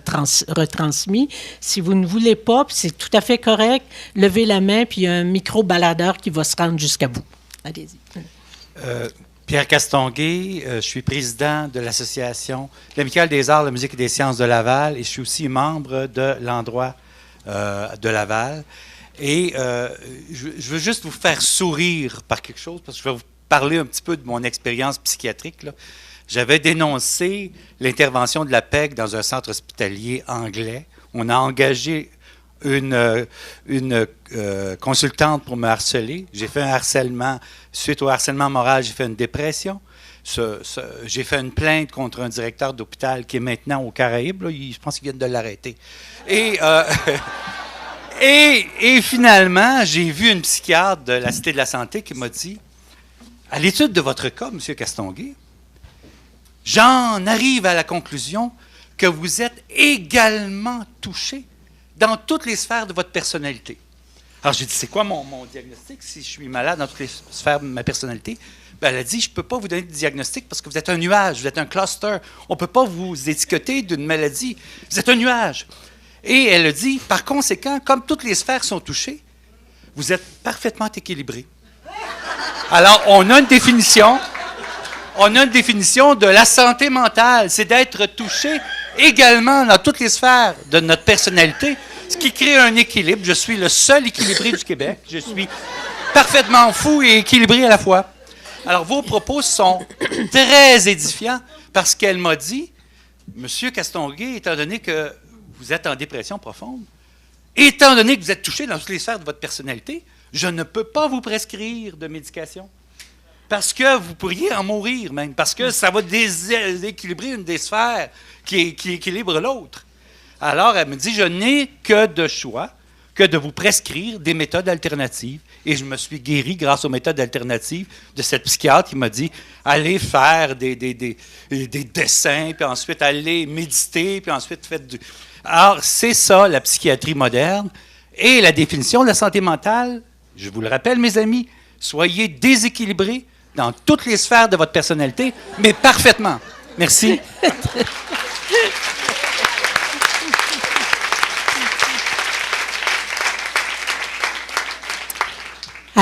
retransmis. Si vous ne voulez pas, puis c'est tout à fait correct, levez la main, puis il y a un micro-baladeur qui va se rendre jusqu'à vous. Allez-y. Pierre Castonguay, je suis président de l'Association de l'Amicale des arts, de la musique et des sciences de Laval et je suis aussi membre de l'endroit de Laval. Et je veux juste vous faire sourire par quelque chose, parce que je vais vous parler un petit peu de mon expérience psychiatrique, là. J'avais dénoncé l'intervention de la PEC dans un centre hospitalier anglais. On a engagé une consultante pour me harceler. J'ai fait un harcèlement. Suite au harcèlement moral, j'ai fait une dépression. J'ai fait une plainte contre un directeur d'hôpital qui est maintenant aux Caraïbes. Là, je pense qu'ils viennent de l'arrêter. Et finalement, j'ai vu une psychiatre de la Cité de la Santé qui m'a dit, à l'étude de votre cas, M. Castonguay, j'en arrive à la conclusion que vous êtes également touché dans toutes les sphères de votre personnalité. Alors, j'ai dit, c'est quoi mon diagnostic si je suis malade dans toutes les sphères de ma personnalité? Ben, elle a dit, je ne peux pas vous donner de diagnostic parce que vous êtes un nuage, vous êtes un cluster. On ne peut pas vous étiqueter d'une maladie. Vous êtes un nuage. Et elle a dit, par conséquent, comme toutes les sphères sont touchées, vous êtes parfaitement équilibré. Alors, on a une définition de la santé mentale, c'est d'être touché également dans toutes les sphères de notre personnalité, ce qui crée un équilibre. Je suis le seul équilibré du Québec. Je suis parfaitement fou et équilibré à la fois. Alors, vos propos sont très édifiants parce qu'elle m'a dit, Monsieur Castonguay, étant donné que vous êtes en dépression profonde, étant donné que vous êtes touché dans toutes les sphères de votre personnalité, je ne peux pas vous prescrire de médication. Parce que vous pourriez en mourir même, parce que ça va déséquilibrer une des sphères qui équilibre l'autre. Alors, elle me dit, je n'ai que de choix que de vous prescrire des méthodes alternatives. Et je me suis guéri grâce aux méthodes alternatives de cette psychiatre qui m'a dit, allez faire des dessins, puis ensuite allez méditer, puis ensuite faites du... Alors, c'est ça, la psychiatrie moderne. Et la définition de la santé mentale, je vous le rappelle, mes amis, soyez déséquilibrés dans toutes les sphères de votre personnalité, mais parfaitement. Merci.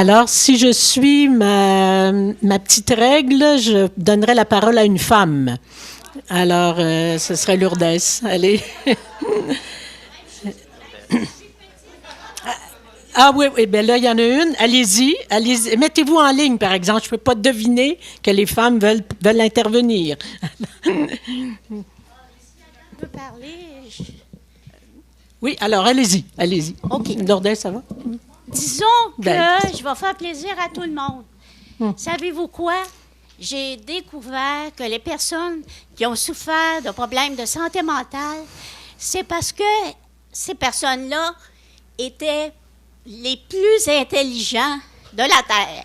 Alors, si je suis ma petite règle, je donnerai la parole à une femme. Alors, ce serait Lourdes. Allez. Ah oui, oui, bien là, il y en a une. Allez-y, allez-y. Mettez-vous en ligne, par exemple. Je ne peux pas deviner que les femmes veulent intervenir. On peut parler. Oui, alors, allez-y, allez-y. OK. Lourdes, ça va? Disons que Ben. je vais faire plaisir à tout le monde. Savez-vous quoi? J'ai découvert que les personnes qui ont souffert de problèmes de santé mentale, c'est parce que ces personnes-là étaient les plus intelligents de la Terre.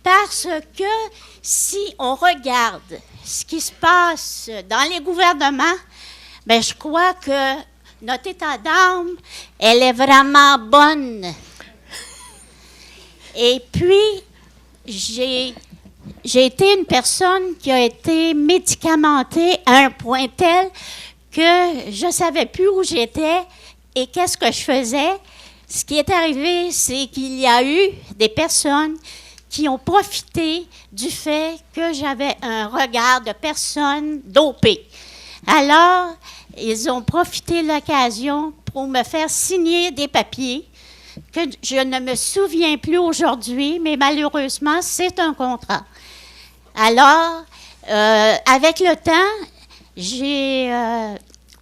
Parce que si on regarde ce qui se passe dans les gouvernements, bien, je crois que notre état d'âme, elle est vraiment bonne. Et puis, j'ai été une personne qui a été médicamentée à un point tel que je ne savais plus où j'étais et qu'est-ce que je faisais. Ce qui est arrivé, c'est qu'il y a eu des personnes qui ont profité du fait que j'avais un regard de personne dopée. Alors, ils ont profité de l'occasion pour me faire signer des papiers que je ne me souviens plus aujourd'hui, mais malheureusement, c'est un contrat. Alors, avec le temps, j'ai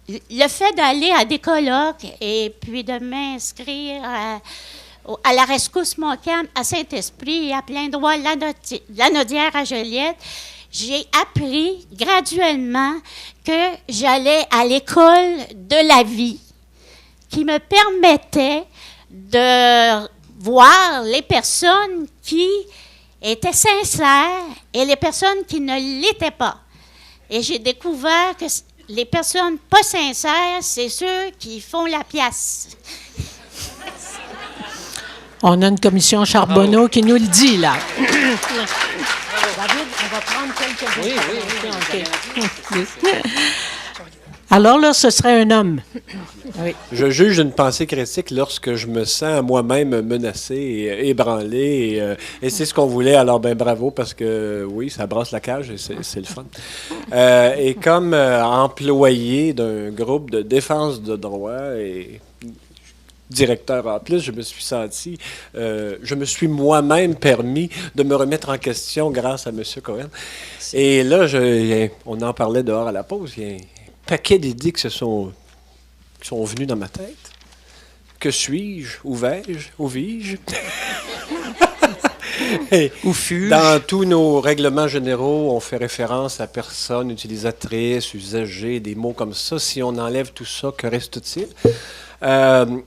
le fait d'aller à des colloques et puis de m'inscrire à la Rescousse Montcalm, à Saint-Esprit et à plein droit Lanaudière à Joliette, j'ai appris graduellement que j'allais à l'école de la vie, qui me permettait de voir les personnes qui étaient sincères et les personnes qui ne l'étaient pas. Et j'ai découvert que les personnes pas sincères, c'est ceux qui font la pièce. On a une commission Charbonneau qui nous le dit, là. David, on va prendre quelques Alors là, ce serait un homme. Oui. Je juge une pensée critique lorsque je me sens moi-même menacé et ébranlé. Et c'est ce qu'on voulait. Alors, ben bravo, parce que oui, ça brasse la cage et c'est le fun. Et comme employé d'un groupe de défense de droit et directeur en plus, je me suis moi-même permis de me remettre en question grâce à M. Cohen. Et là, on en parlait dehors à la pause, il y a un paquet d'idées qui sont venues dans ma tête. Que suis-je? Où vais-je? Où vis-je? Où fus-je? Dans tous nos règlements généraux, on fait référence à personnes utilisatrices, usagers, des mots comme ça. Si on enlève tout ça, que reste-t-il?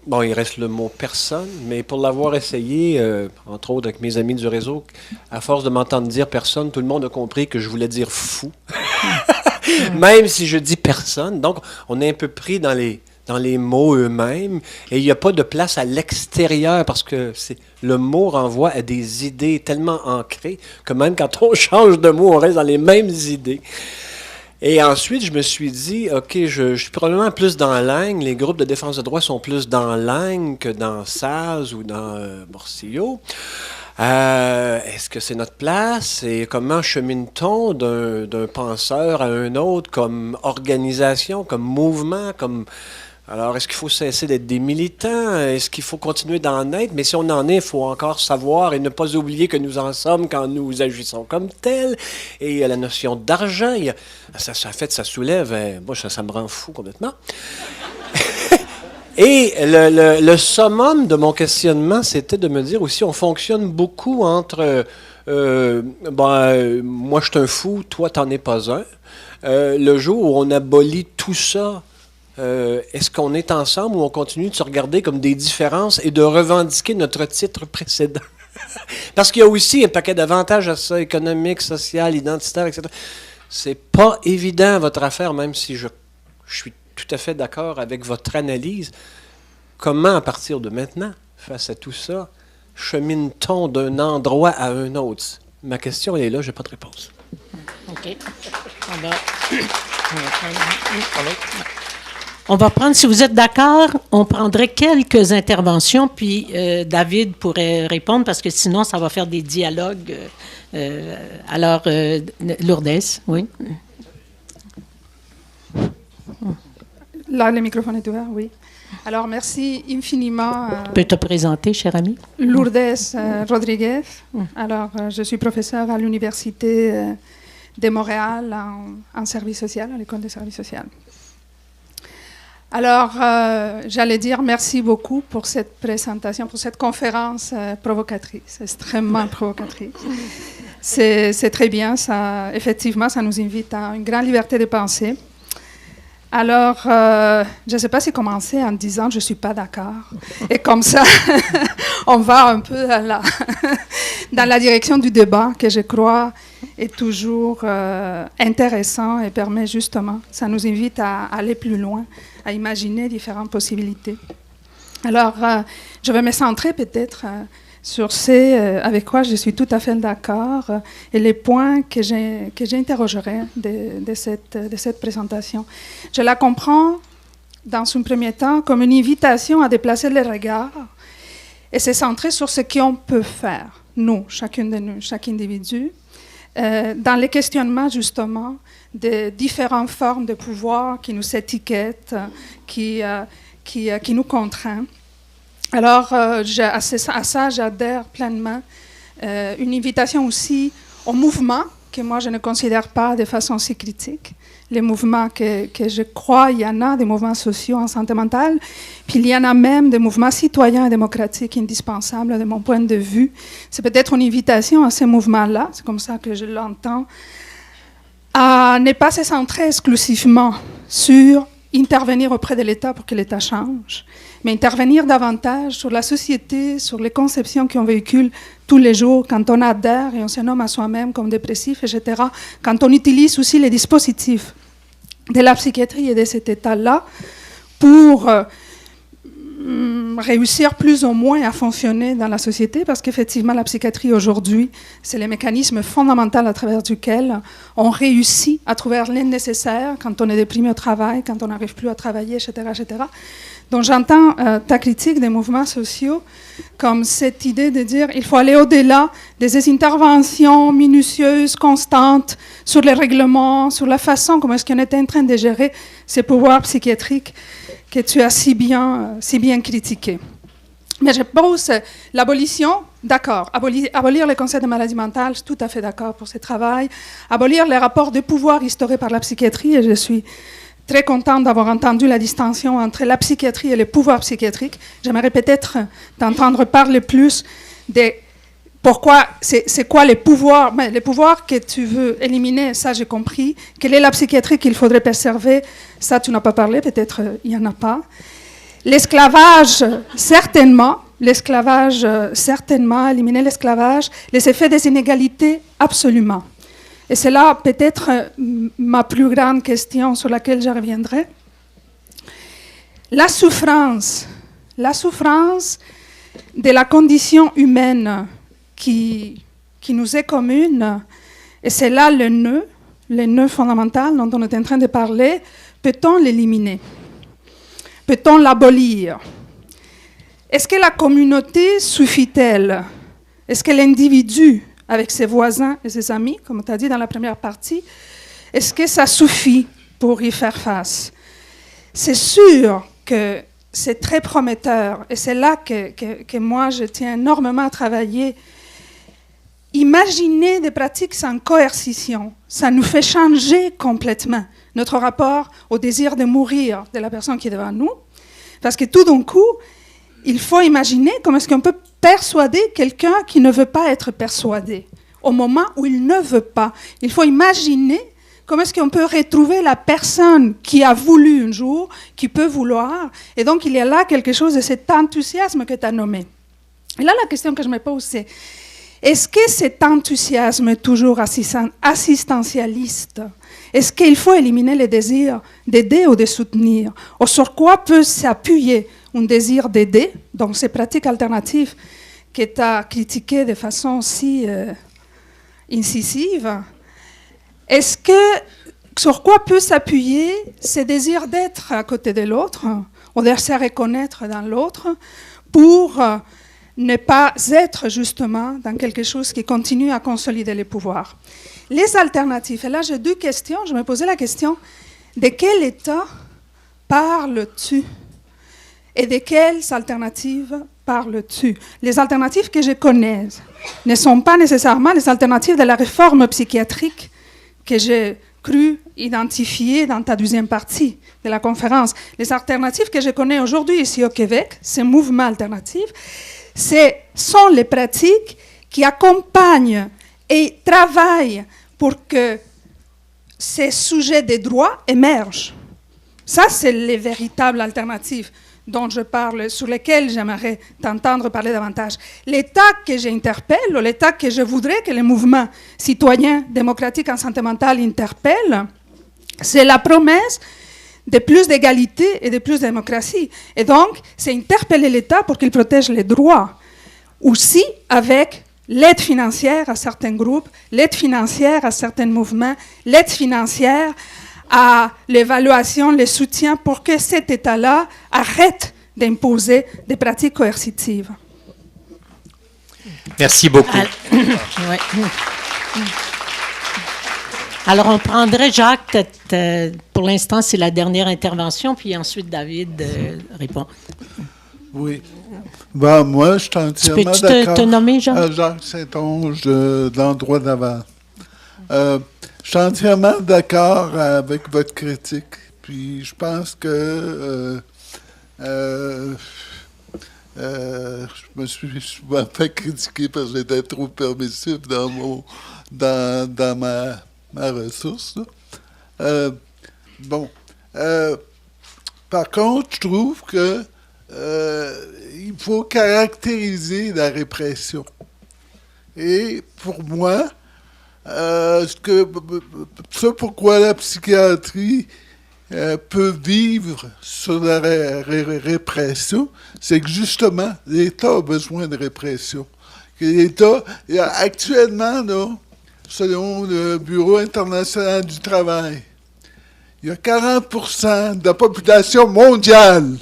Bon, il reste le mot « personne », mais pour l'avoir essayé, entre autres avec mes amis du réseau, à force de m'entendre dire « personne », tout le monde a compris que je voulais dire « fou ». Même si je dis « personne ». Donc, on est un peu pris dans les mots eux-mêmes et il n'y a pas de place à l'extérieur parce que le mot renvoie à des idées tellement ancrées que même quand on change de mot, on reste dans les mêmes idées. Et ensuite, je me suis dit, OK, je suis probablement plus dans Laing. Les groupes de défense de droit sont plus dans Laing que dans Saz ou dans Morcillo. Est-ce que c'est notre place? Et comment chemine-t-on d'un penseur à un autre comme organisation, comme mouvement, comme... Alors, est-ce qu'il faut cesser d'être des militants? Est-ce qu'il faut continuer d'en être? Mais si on en est, il faut encore savoir et ne pas oublier que nous en sommes quand nous agissons comme tels. Et il y a la notion d'argent. Ça soulève... moi, ça me rend fou complètement. Et le summum de mon questionnement, c'était de me dire aussi, on fonctionne beaucoup entre... moi, je suis un fou, toi, t'en es pas un. Le jour où on abolit tout ça, est-ce qu'on est ensemble ou on continue de se regarder comme des différences et de revendiquer notre titre précédent? Parce qu'il y a aussi un paquet d'avantages à ça, économiques, social, identitaire, etc. C'est pas évident, votre affaire, même si je suis tout à fait d'accord avec votre analyse. Comment, à partir de maintenant, face à tout ça, chemine-t-on d'un endroit à un autre? Ma question, elle est là, je n'ai pas de réponse. OK. On va prendre, si vous êtes d'accord, on prendrait quelques interventions, puis David pourrait répondre, parce que sinon, ça va faire des dialogues. Alors, Lourdes, oui. Là, le microphone est ouvert, oui. Alors, merci infiniment. Tu peux te présenter, cher ami? Lourdes Rodriguez. Alors, je suis professeure à l'Université de Montréal en service social, à l'École de service social. Alors, j'allais dire merci beaucoup pour cette présentation, pour cette conférence provocatrice, extrêmement provocatrice. C'est très bien, ça, effectivement, ça nous invite à une grande liberté de pensée. Alors, je ne sais pas si commencer en disant « je ne suis pas d'accord ». Et comme ça, on va un peu dans la direction du débat que je crois est toujours intéressant et permet justement, ça nous invite à aller plus loin, à imaginer différentes possibilités. Alors, je vais me centrer peut-être sur ce avec quoi je suis tout à fait d'accord et les points que j'interrogerai de cette présentation. Je la comprends, dans un premier temps, comme une invitation à déplacer les regards et se centrer sur ce qu'on peut faire, nous, chacune de nous, chaque individu, dans les questionnements, justement, de différentes formes de pouvoir qui nous étiquettent, qui nous contraignent. Alors, à ça, j'adhère pleinement. Une invitation aussi au mouvement, que moi, je ne considère pas de façon si critique. Les mouvements que je crois, il y en a des mouvements sociaux en santé mentale, puis il y en a même des mouvements citoyens et démocratiques indispensables de mon point de vue. C'est peut-être une invitation à ces mouvements-là, c'est comme ça que je l'entends, à ne pas se centrer exclusivement sur intervenir auprès de l'État pour que l'État change, mais intervenir davantage sur la société, sur les conceptions qu'on véhicule tous les jours quand on adhère et on se nomme à soi-même comme dépressif, etc., quand on utilise aussi les dispositifs de la psychiatrie et de cet état-là pour réussir plus ou moins à fonctionner dans la société, parce qu'effectivement, la psychiatrie aujourd'hui, c'est le mécanisme fondamental à travers duquel on réussit à trouver l'aide nécessaire quand on est déprimé au travail, quand on n'arrive plus à travailler, etc., etc. Donc j'entends ta critique des mouvements sociaux comme cette idée de dire qu'il faut aller au-delà des interventions minutieuses, constantes, sur les règlements, sur la façon comment est-ce qu'on était en train de gérer ces pouvoirs psychiatriques que tu as si bien critiqué. Mais je pose l'abolition, d'accord. Abolir les concepts de maladie mentale, je suis tout à fait d'accord pour ce travail. Abolir les rapports de pouvoir instaurés par la psychiatrie, et je suis très contente d'avoir entendu la distinction entre la psychiatrie et les pouvoirs psychiatriques. J'aimerais peut-être t'entendre parler plus de pourquoi, c'est quoi les pouvoirs, mais les pouvoirs que tu veux éliminer, ça j'ai compris. Quelle est la psychiatrie qu'il faudrait préserver, ça tu n'as pas parlé, peut-être il n'y en a pas. L'esclavage, certainement, éliminer l'esclavage, les effets des inégalités, absolument. Et c'est là peut-être ma plus grande question sur laquelle je reviendrai. La souffrance de la condition humaine qui nous est commune, et c'est là le nœud fondamental dont on est en train de parler, peut-on l'éliminer? Peut-on l'abolir? Est-ce que la communauté suffit-elle? Est-ce que l'individu, avec ses voisins et ses amis, comme tu as dit dans la première partie, est-ce que ça suffit pour y faire face? C'est sûr que c'est très prometteur, et c'est là que moi je tiens énormément à travailler. Imaginer des pratiques sans coercition, ça nous fait changer complètement notre rapport au désir de mourir de la personne qui est devant nous, parce que tout d'un coup, il faut imaginer comment est-ce qu'on peut persuader quelqu'un qui ne veut pas être persuadé au moment où il ne veut pas. Il faut imaginer comment est-ce qu'on peut retrouver la personne qui a voulu un jour, qui peut vouloir, et donc il y a là quelque chose de cet enthousiasme que tu as nommé. Et là, la question que je me pose, c'est est-ce que cet enthousiasme est toujours assistentialiste? Est-ce qu'il faut éliminer le désir d'aider ou de soutenir? Ou sur quoi peut s'appuyer un désir d'aider, donc ces pratiques alternatives que tu as critiquées de façon si incisive? Est-ce que sur quoi peut s'appuyer ce désir d'être à côté de l'autre, ou de se reconnaître dans l'autre, pour ne pas être justement dans quelque chose qui continue à consolider les pouvoirs. Les alternatives, et là j'ai deux questions, je me posais la question, de quel État parles-tu? Et de quelles alternatives parles-tu? Les alternatives que je connais ne sont pas nécessairement les alternatives de la réforme psychiatrique que j'ai cru identifier dans ta deuxième partie de la conférence. Les alternatives que je connais aujourd'hui ici au Québec, ces mouvements alternatifs, ce sont les pratiques qui accompagnent et travaillent pour que ces sujets des droits émergent. Ça, c'est les véritables alternatives dont je parle, sur lesquelles j'aimerais t'entendre parler davantage. L'État que j'interpelle, ou l'État que je voudrais que les mouvements citoyens démocratiques en santé mentale interpellent, c'est la promesse de plus d'égalité et de plus de démocratie. Et donc, c'est interpeller l'État pour qu'il protège les droits. Aussi avec l'aide financière à certains groupes, l'aide financière à certains mouvements, l'aide financière à l'évaluation, le soutien pour que cet État-là arrête d'imposer des pratiques coercitives. Merci beaucoup. Ouais. Alors, on prendrait, Jacques, pour l'instant, c'est la dernière intervention, puis ensuite David répond. Oui. Ben, moi, je suis entièrement Peux-tu d'accord. te nommer, Jacques? Jacques Saint-Onge de l'endroit d'Aval. Je suis entièrement d'accord avec votre critique. Puis je pense que je me suis souvent fait critiquer parce que j'étais trop permissif dans ma ressource. Par contre, je trouve que il faut caractériser la répression. Et pour moi, pourquoi la psychiatrie peut vivre sur la répression, c'est que justement, l'État a besoin de répression. Que l'État, actuellement, là, selon le Bureau international du travail, il y a 40% de la population mondiale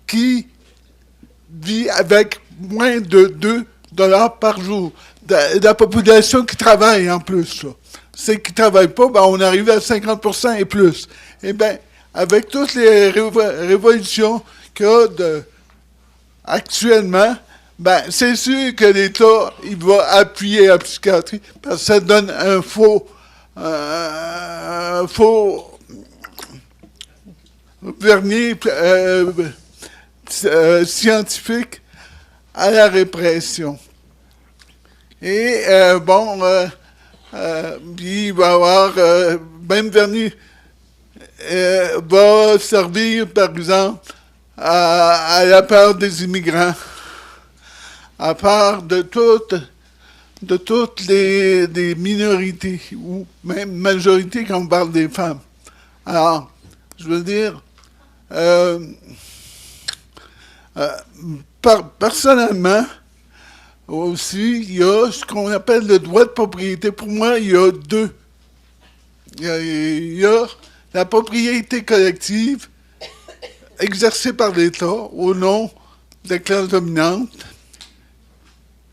qui vit avec moins de $2 par jour. De la population qui travaille en plus. Là. Ceux qui ne travaillent pas, ben, on arrive à 50% et plus. Eh bien, avec toutes les révolutions qu'il y a actuellement, ben, c'est sûr que l'État il va appuyer la psychiatrie parce que ça donne un faux vernis scientifique à la répression. Et puis il va y avoir, même vernis va servir, par exemple, à la peur des immigrants, à part de toutes les minorités, ou même majorité quand on parle des femmes. Alors, je veux dire, personnellement, aussi, il y a ce qu'on appelle le droit de propriété. Pour moi, il y a deux. Il y a la propriété collective exercée par l'État au nom de la classe dominante.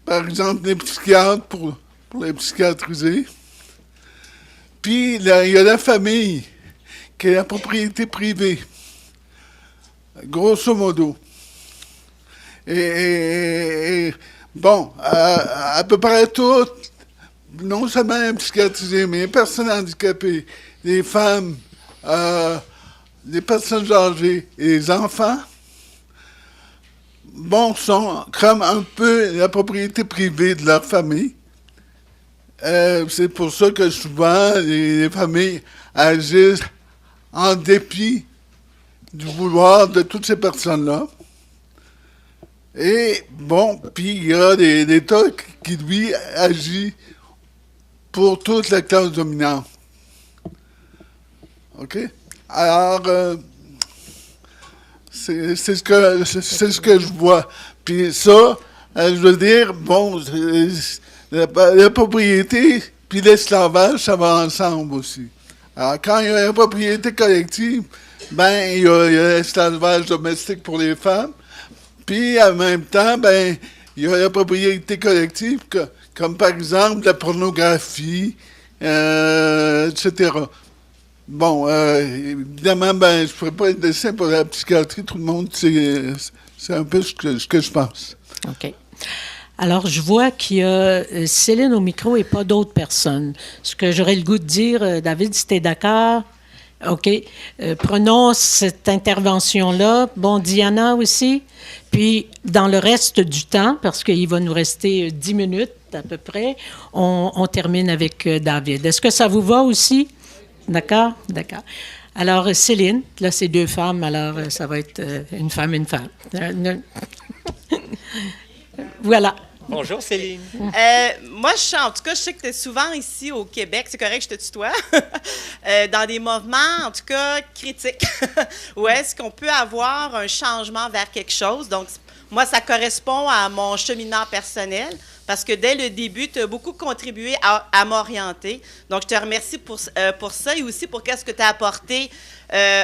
Par exemple, les psychiatres pour les psychiatriser. Puis, il y a la famille, qui est la propriété privée, grosso modo. Et bon, à peu près toutes, non seulement les psychiatrisés, mais les personnes handicapées, les femmes, les personnes âgées et les enfants, bon, sont comme un peu la propriété privée de leur famille. C'est pour ça que souvent, les familles agissent en dépit du vouloir de toutes ces personnes-là. Et bon, puis il y a l'État qui, lui, agit pour toute la classe dominante. OK? Alors, c'est ce que je vois. Puis ça, je veux dire, bon, la propriété, puis puis l'esclavage, ça va ensemble aussi. Alors, quand il y a la propriété collective, ben, il y a l'esclavage domestique pour les femmes, puis en même temps, ben, il y a la propriété collective, comme par exemple la pornographie, etc. Bon, évidemment, ben, je ne pourrais pas être dessin pour la psychiatrie, tout le monde, c'est un peu ce que je pense. OK. Alors, je vois qu'il y a Céline au micro et pas d'autres personnes. Ce que j'aurais le goût de dire, David, si tu es d'accord, OK. Prenons cette intervention-là. Bon, Diana aussi. Puis, dans le reste du temps, parce qu'il va nous rester 10 minutes à peu près, on termine avec David. Est-ce que ça vous va aussi? D'accord? D'accord. Alors, Céline, là, c'est 2 femmes, alors ça va être une femme. Voilà. Bonjour Céline. Moi, en tout cas, je sais que tu es souvent ici au Québec, c'est correct, je te tutoie, dans des mouvements, en tout cas, critiques, où est-ce qu'on peut avoir un changement vers quelque chose. Donc, moi, ça correspond à mon cheminement personnel, parce que dès le début, tu as beaucoup contribué à m'orienter. Donc, je te remercie pour ça et aussi pour qu'est-ce que tu as apporté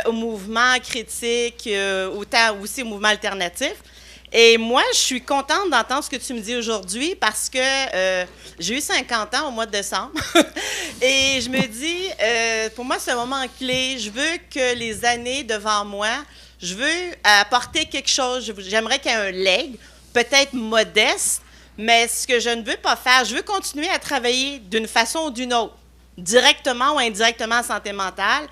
au mouvement critique, autant aussi au mouvement alternatif. Et moi, je suis contente d'entendre ce que tu me dis aujourd'hui parce que j'ai eu 50 ans au mois de décembre. Et je me dis, pour moi, c'est un moment clé. Je veux que les années devant moi, je veux apporter quelque chose. J'aimerais qu'il y ait un legs, peut-être modeste, mais ce que je ne veux pas faire, je veux continuer à travailler d'une façon ou d'une autre, directement ou indirectement en santé mentale.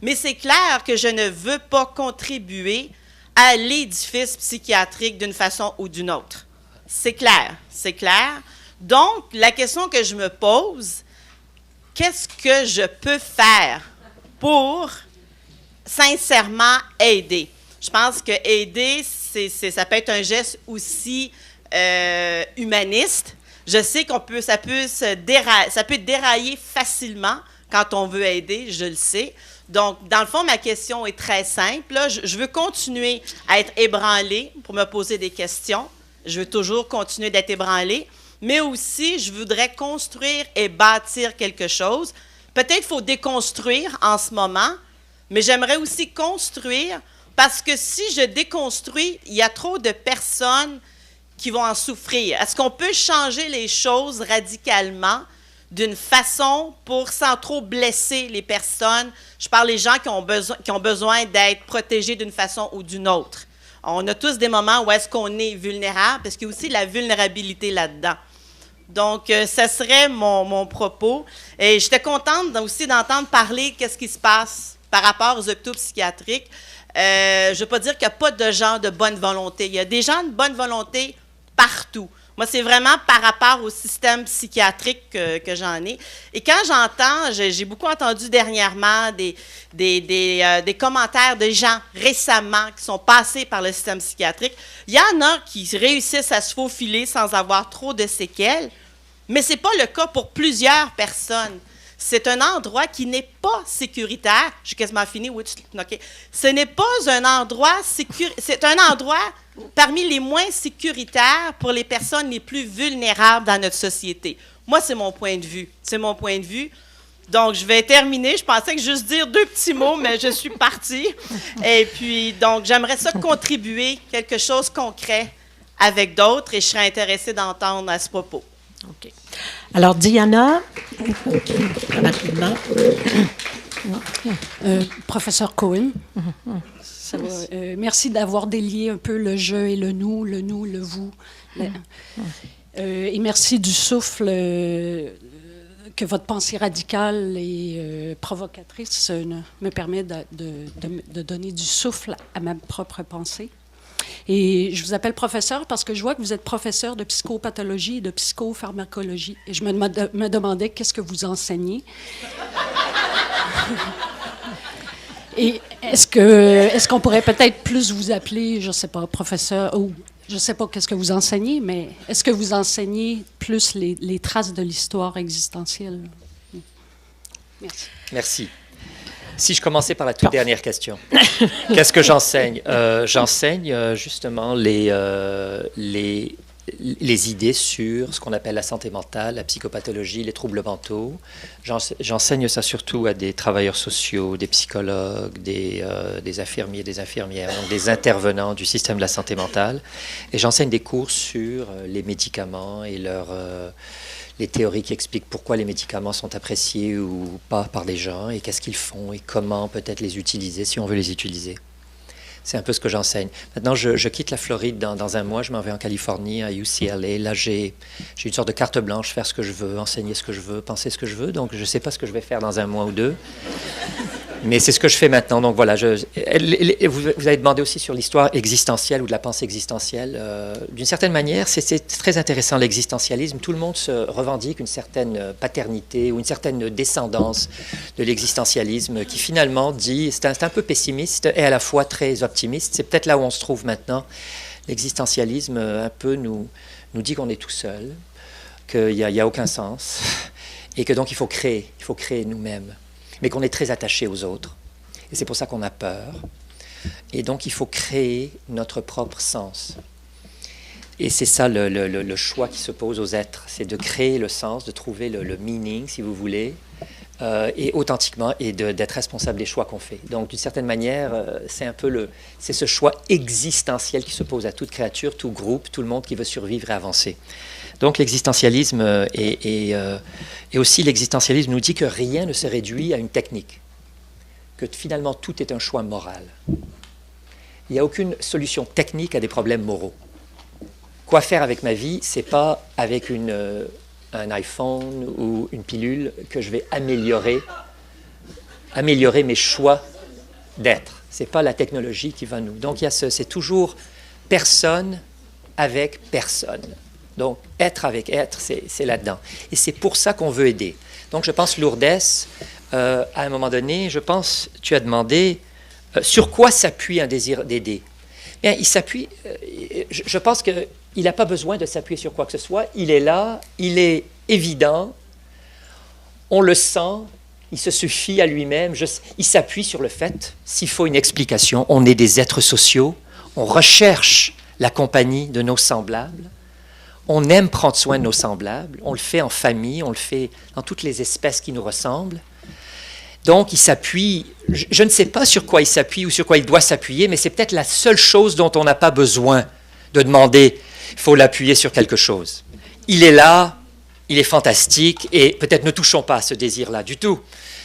Mais c'est clair que je ne veux pas contribuer à l'édifice psychiatrique d'une façon ou d'une autre. C'est clair, c'est clair. Donc, la question que je me pose, qu'est-ce que je peux faire pour sincèrement aider? Je pense que aider, ça peut être un geste aussi humaniste. Je sais ça peut dérailler facilement quand on veut aider, je le sais. Donc, dans le fond, ma question est très simple. Là, je veux continuer à être ébranlée pour me poser des questions. Je veux toujours continuer d'être ébranlée. Mais aussi, je voudrais construire et bâtir quelque chose. Peut-être qu'il faut déconstruire en ce moment, mais j'aimerais aussi construire parce que si je déconstruis, il y a trop de personnes qui vont en souffrir. Est-ce qu'on peut changer les choses radicalement d'une façon sans trop blesser les personnes? Je parle des gens qui ont besoin d'être protégés d'une façon ou d'une autre. On a tous des moments où est-ce qu'on est vulnérable, parce qu'il y a aussi la vulnérabilité là-dedans. Donc, ça serait mon propos. Et j'étais contente aussi d'entendre parler qu'est-ce qui se passe par rapport aux hôpitaux psychiatriques. Je ne veux pas dire qu'il n'y a pas de gens de bonne volonté. Il y a des gens de bonne volonté partout. Moi, c'est vraiment par rapport au système psychiatrique que j'en ai. Et quand j'entends, j'ai beaucoup entendu dernièrement des commentaires de gens récemment qui sont passés par le système psychiatrique. Il y en a qui réussissent à se faufiler sans avoir trop de séquelles, mais ce n'est pas le cas pour plusieurs personnes. C'est un endroit qui n'est pas sécuritaire. J'ai quasiment fini. Oui, OK. Ce n'est pas un endroit c'est un endroit parmi les moins sécuritaires pour les personnes les plus vulnérables dans notre société. Moi, c'est mon point de vue. C'est mon point de vue. Donc, je vais terminer. Je pensais que juste dire 2 petits mots, mais je suis partie. Et puis, donc, j'aimerais ça contribuer quelque chose de concret avec d'autres et je serais intéressée d'entendre à ce propos. OK. Alors, Diana, rapidement. Professeur Cohen, ça va, merci d'avoir délié un peu le je et le nous, le vous. Et merci du souffle que votre pensée radicale et provocatrice me permet de donner du souffle à ma propre pensée. Et je vous appelle professeur parce que je vois que vous êtes professeur de psychopathologie et de psychopharmacologie. Et je me demandais qu'est-ce que vous enseignez. Et est-ce qu'on pourrait peut-être plus vous appeler, je ne sais pas, professeur, ou je ne sais pas qu'est-ce que vous enseignez, mais est-ce que vous enseignez plus les traces de l'histoire existentielle? Merci. Merci. Si je commençais par la toute dernière question, qu'est-ce que j'enseigne? J'enseigne justement les idées sur ce qu'on appelle la santé mentale, la psychopathologie, les troubles mentaux. J'enseigne ça surtout à des travailleurs sociaux, des psychologues, des infirmiers, des infirmières, donc des intervenants du système de la santé mentale. Et j'enseigne des cours sur les médicaments et les théories qui expliquent pourquoi les médicaments sont appréciés ou pas par des gens et qu'est-ce qu'ils font et comment peut-être les utiliser si on veut les utiliser. C'est un peu ce que j'enseigne. Maintenant, je quitte la Floride dans un mois, je m'en vais en Californie, à UCLA. Là, j'ai une sorte de carte blanche, faire ce que je veux, enseigner ce que je veux, penser ce que je veux. Donc, je ne sais pas ce que je vais faire dans un mois ou deux. Mais c'est ce que je fais maintenant. Donc voilà, vous avez demandé aussi sur l'histoire existentielle ou de la pensée existentielle. D'une certaine manière, c'est très intéressant l'existentialisme. Tout le monde se revendique une certaine paternité ou une certaine descendance de l'existentialisme qui finalement dit, c'est un peu pessimiste et à la fois très optimiste. C'est peut-être là où on se trouve maintenant. L'existentialisme un peu nous dit qu'on est tout seul, qu'il n'y a aucun sens et que donc il faut créer nous-mêmes, mais qu'on est très attaché aux autres. Et c'est pour ça qu'on a peur. Et donc, il faut créer notre propre sens. Et c'est ça le choix qui se pose aux êtres. C'est de créer le sens, de trouver le meaning, si vous voulez, et authentiquement, et d'être responsable des choix qu'on fait. Donc, d'une certaine manière, c'est ce choix existentiel qui se pose à toute créature, tout groupe, tout le monde qui veut survivre et avancer. Donc l'existentialisme et aussi l'existentialisme nous dit que rien ne se réduit à une technique, que finalement tout est un choix moral. Il n'y a aucune solution technique à des problèmes moraux. Quoi faire avec ma vie, c'est pas avec un iPhone ou une pilule que je vais améliorer mes choix d'être. C'est pas la technologie qui va nous. Donc c'est toujours personne avec personne. Donc, être avec être, c'est là-dedans. Et c'est pour ça qu'on veut aider. Donc, je pense, Lourdes, à un moment donné, tu as demandé sur quoi s'appuie un désir d'aider. Bien, il s'appuie, je pense qu'il n'a pas besoin de s'appuyer sur quoi que ce soit. Il est là, il est évident, on le sent, il se suffit à lui-même. Il s'appuie sur le fait, s'il faut une explication, on est des êtres sociaux, on recherche la compagnie de nos semblables. On aime prendre soin de nos semblables, on le fait en famille, on le fait dans toutes les espèces qui nous ressemblent. Donc, il s'appuie, je ne sais pas sur quoi il s'appuie ou sur quoi il doit s'appuyer, mais c'est peut-être la seule chose dont on n'a pas besoin de demander, il faut l'appuyer sur quelque chose. Il est là, il est fantastique, et peut-être ne touchons pas à ce désir-là du tout.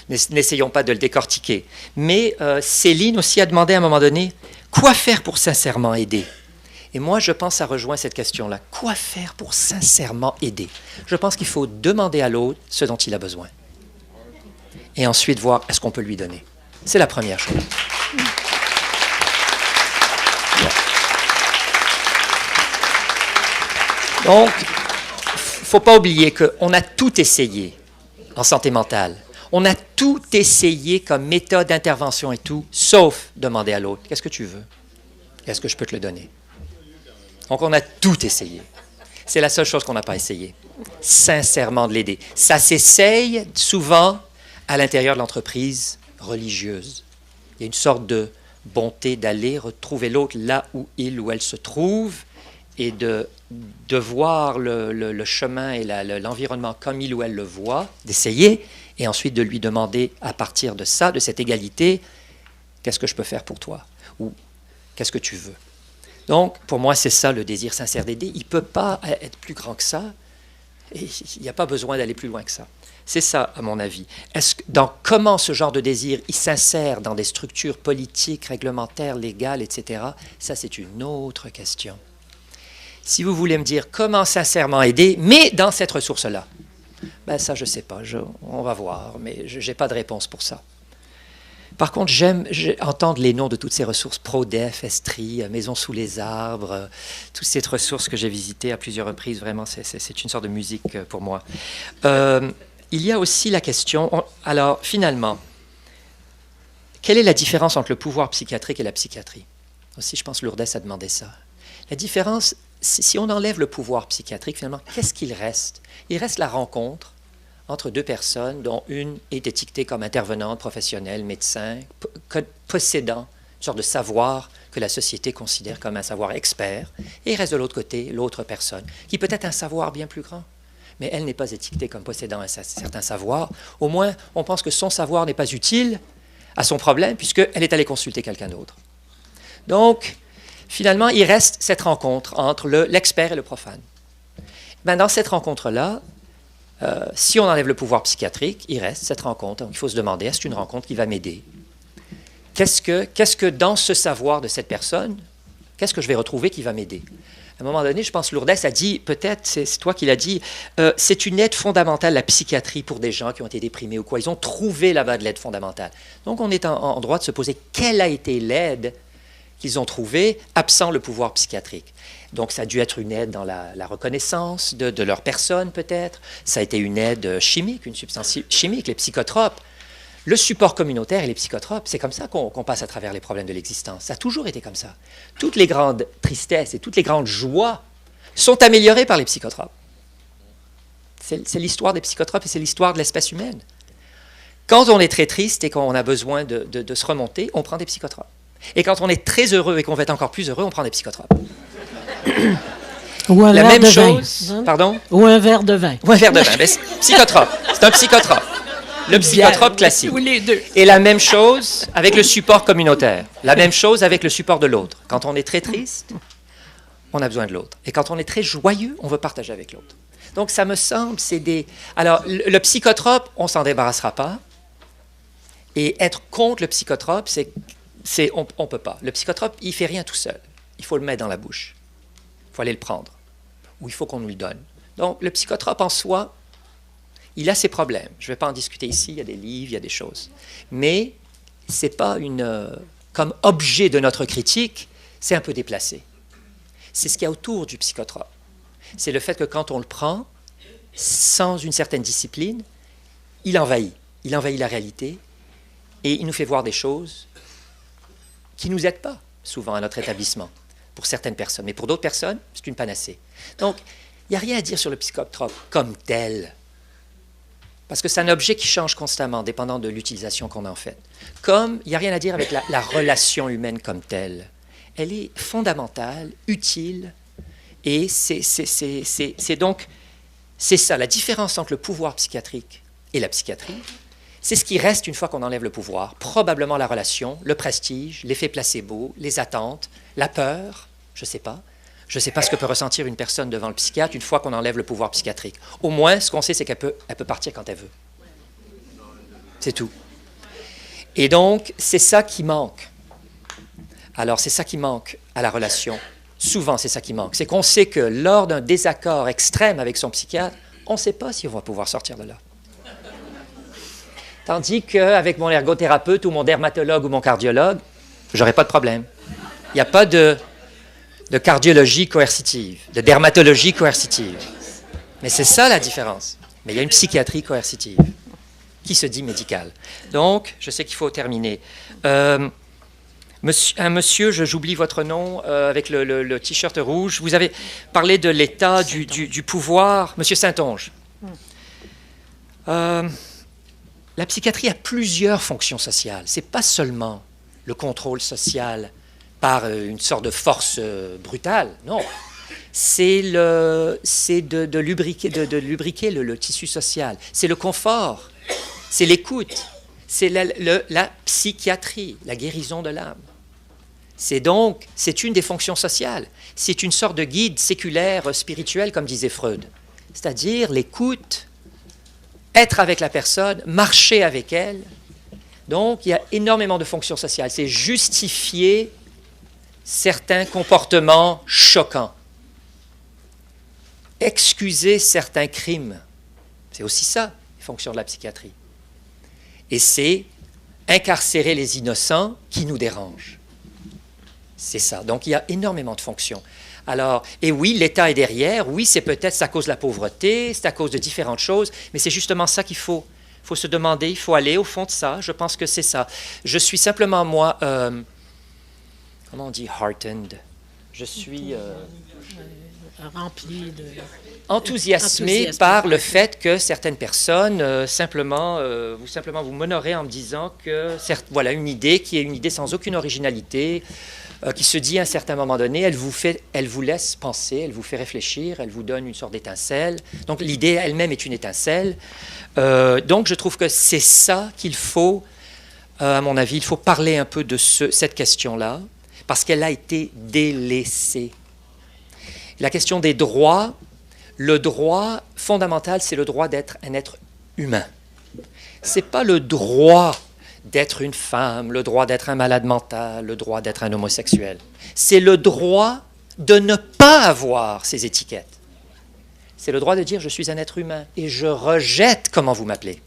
N'essayons pas de le décortiquer. Mais Céline aussi a demandé à un moment donné, quoi faire pour sincèrement aider ? Et moi, je pense, ça rejoint cette question-là. Quoi faire pour sincèrement aider? Je pense qu'il faut demander à l'autre ce dont il a besoin. Et ensuite voir est-ce qu'on peut lui donner. C'est la première chose. Donc, il ne faut pas oublier qu'on a tout essayé en santé mentale. On a tout essayé comme méthode d'intervention et tout, sauf demander à l'autre, qu'est-ce que tu veux? Est-ce que je peux te le donner? Donc, on a tout essayé. C'est la seule chose qu'on n'a pas essayé. Sincèrement de l'aider. Ça s'essaye souvent à l'intérieur de l'entreprise religieuse. Il y a une sorte de bonté d'aller retrouver l'autre là où il ou elle se trouve et de voir le chemin et l'environnement comme il ou elle le voit, d'essayer, et ensuite de lui demander à partir de ça, de cette égalité, qu'est-ce que je peux faire pour toi? Ou qu'est-ce que tu veux? Donc, pour moi, c'est ça le désir sincère d'aider. Il ne peut pas être plus grand que ça. Et il n'y a pas besoin d'aller plus loin que ça. C'est ça, à mon avis. Comment ce genre de désir il s'insère dans des structures politiques, réglementaires, légales, etc., ça, c'est une autre question. Si vous voulez me dire comment sincèrement aider, mais dans cette ressource-là, ben ça, je ne sais pas. On va voir, mais je n'ai pas de réponse pour ça. Par contre, j'aime entendre les noms de toutes ces ressources, Prodef, Estrie, Maison sous les arbres, toutes ces ressources que j'ai visitées à plusieurs reprises. Vraiment, c'est une sorte de musique pour moi. Il y a aussi la question, alors finalement, quelle est la différence entre le pouvoir psychiatrique et la psychiatrie? Aussi, je pense que Lourdes a demandé ça. La différence, si on enlève le pouvoir psychiatrique, finalement, qu'est-ce qu'il reste? Il reste la rencontre entre deux personnes dont une est étiquetée comme intervenante, professionnelle, médecin, possédant sorte de savoir que la société considère comme un savoir expert, et il reste de l'autre côté l'autre personne, qui peut être un savoir bien plus grand, mais elle n'est pas étiquetée comme possédant un certain savoir. Au moins, on pense que son savoir n'est pas utile à son problème, puisqu'elle est allée consulter quelqu'un d'autre. Donc, finalement, il reste cette rencontre entre l'expert et le profane. Ben, dans cette rencontre-là, si on enlève le pouvoir psychiatrique, il reste cette rencontre. Donc, il faut se demander, est-ce une rencontre qui va m'aider? Qu'est-ce que dans ce savoir de cette personne, qu'est-ce que je vais retrouver qui va m'aider? À un moment donné, je pense Lourdes a dit, peut-être, c'est toi qui l'as dit, c'est une aide fondamentale, la psychiatrie, pour des gens qui ont été déprimés ou quoi. Ils ont trouvé là-bas de l'aide fondamentale. Donc, on est en droit de se poser quelle a été l'aide qu'ils ont trouvée, absent le pouvoir psychiatrique. Donc, ça a dû être une aide dans la reconnaissance de leur personne, peut-être. Ça a été une aide chimique, une substance chimique, les psychotropes. Le support communautaire et les psychotropes, c'est comme ça qu'on passe à travers les problèmes de l'existence. Ça a toujours été comme ça. Toutes les grandes tristesses et toutes les grandes joies sont améliorées par les psychotropes. C'est l'histoire des psychotropes et c'est l'histoire de l'espèce humaine. Quand on est très triste et qu'on a besoin de se remonter, on prend des psychotropes. Et quand on est très heureux et qu'on va être encore plus heureux, on prend des psychotropes. Ou un La verre même de chose, vin. pardon? Ou un verre de vin. Ou un verre de vin. Mais psychotrope. C'est un psychotrope. Le psychotrope classique. Ou les deux. Et la même chose avec le support communautaire. La même chose avec le support de l'autre. Quand on est très triste, on a besoin de l'autre. Et quand on est très joyeux, on veut partager avec l'autre. Donc, ça me semble, c'est des... Alors, le psychotrope, on ne s'en débarrassera pas. Et être contre le psychotrope, on ne peut pas. Le psychotrope, il ne fait rien tout seul. Il faut le mettre dans la bouche. Il faut aller le prendre. Ou il faut qu'on nous le donne. Donc, le psychotrope en soi, il a ses problèmes. Je ne vais pas en discuter ici, il y a des livres, il y a des choses. Mais ce n'est pas comme objet de notre critique, c'est un peu déplacé. C'est ce qu'il y a autour du psychotrope. C'est le fait que quand on le prend, sans une certaine discipline, il envahit. Il envahit la réalité et il nous fait voir des choses qui ne nous aident pas souvent à notre établissement, pour certaines personnes. Mais pour d'autres personnes, c'est une panacée. Donc, il n'y a rien à dire sur le psychotrope comme tel. Parce que c'est un objet qui change constamment, dépendant de l'utilisation qu'on en fait. Comme il n'y a rien à dire avec la relation humaine comme telle. Elle est fondamentale, utile, et c'est ça, la différence entre le pouvoir psychiatrique et la psychiatrie. C'est ce qui reste une fois qu'on enlève le pouvoir. Probablement la relation, le prestige, l'effet placebo, les attentes, la peur, je ne sais pas. Je ne sais pas ce que peut ressentir une personne devant le psychiatre une fois qu'on enlève le pouvoir psychiatrique. Au moins, ce qu'on sait, c'est qu'elle peut partir quand elle veut. C'est tout. Et donc, c'est ça qui manque. Alors, c'est ça qui manque à la relation. Souvent, c'est ça qui manque. C'est qu'on sait que lors d'un désaccord extrême avec son psychiatre, on ne sait pas si on va pouvoir sortir de là. Tandis qu'avec mon ergothérapeute ou mon dermatologue ou mon cardiologue, j'aurais pas de problème. Il n'y a pas de cardiologie coercitive, de dermatologie coercitive. Mais c'est ça la différence. Mais il y a une psychiatrie coercitive qui se dit médicale. Donc, je sais qu'il faut terminer. Un monsieur, j'oublie votre nom, avec le t-shirt rouge, vous avez parlé de l'état du pouvoir. Monsieur Saint-Onge. La psychiatrie a plusieurs fonctions sociales. Ce n'est pas seulement le contrôle social par une sorte de force brutale, non. C'est de lubriquer le tissu social. C'est le confort, c'est l'écoute, c'est la psychiatrie, la guérison de l'âme. C'est une des fonctions sociales. C'est une sorte de guide séculaire spirituel, comme disait Freud. C'est-à-dire l'écoute, être avec la personne, marcher avec elle. Donc, il y a énormément de fonctions sociales. C'est justifier certains comportements choquants. Excuser certains crimes. C'est aussi ça, les fonctions de la psychiatrie. Et c'est incarcérer les innocents qui nous dérangent. C'est ça. Donc, il y a énormément de fonctions. Alors, et oui, l'État est derrière. Oui, c'est peut-être à cause de la pauvreté, c'est à cause de différentes choses, mais c'est justement ça qu'il faut se demander, il faut aller au fond de ça. Je pense que c'est ça. Je suis simplement, moi, comment on dit « heartened ». Je suis Rempli de... enthousiasmé par le fait que certaines personnes simplement vous m'honorez en me disant que voilà une idée qui est une idée sans aucune originalité, qui se dit à un certain moment donné, elle vous laisse penser, elle vous fait réfléchir, elle vous donne une sorte d'étincelle. Donc l'idée elle-même est une étincelle. Donc je trouve que c'est ça qu'il faut, à mon avis, il faut parler un peu de cette question-là, parce qu'elle a été délaissée. La question des droits, le droit fondamental, c'est le droit d'être un être humain. Ce n'est pas le droit d'être une femme, le droit d'être un malade mental, le droit d'être un homosexuel. C'est le droit de ne pas avoir ces étiquettes. C'est le droit de dire « je suis un être humain et je rejette comment vous m'appelez ».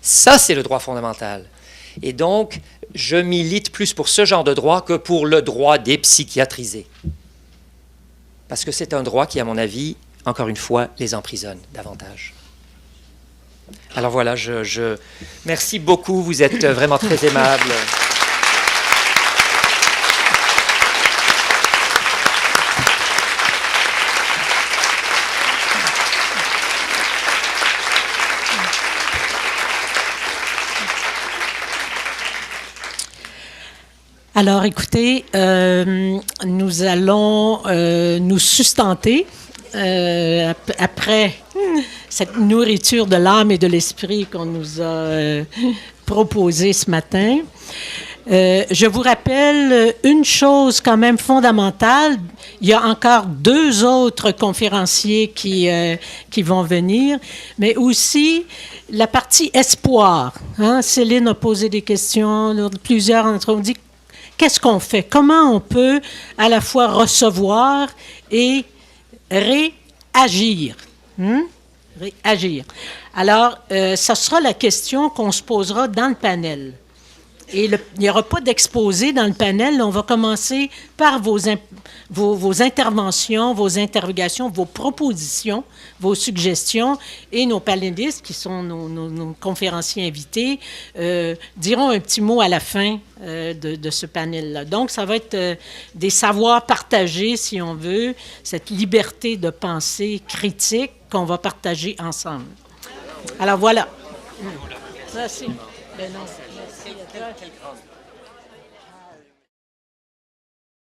Ça, c'est le droit fondamental. Et donc, je milite plus pour ce genre de droit que pour le droit des psychiatrisés. Parce que c'est un droit qui, à mon avis, encore une fois, les emprisonne davantage. Alors voilà, merci beaucoup, vous êtes vraiment très aimable. Alors, écoutez, nous allons nous sustenter après cette nourriture de l'âme et de l'esprit qu'on nous a proposée ce matin. Je vous rappelle une chose quand même fondamentale. Il y a encore 2 autres conférenciers qui vont venir, mais aussi la partie espoir. Hein? Céline a posé des questions, plusieurs d'entre eux ont dit qu'est-ce qu'on fait? Comment on peut à la fois recevoir et réagir? Réagir. Alors, ça sera la question qu'on se posera dans le panel. Et il n'y aura pas d'exposé dans le panel. On va commencer par vos interventions, vos interrogations, vos propositions, vos suggestions. Et nos panélistes, qui sont nos conférenciers invités, diront un petit mot à la fin de ce panel-là. Donc, ça va être des savoirs partagés, si on veut, cette liberté de pensée critique qu'on va partager ensemble. Alors, voilà. Merci. Ben non. Quelle grande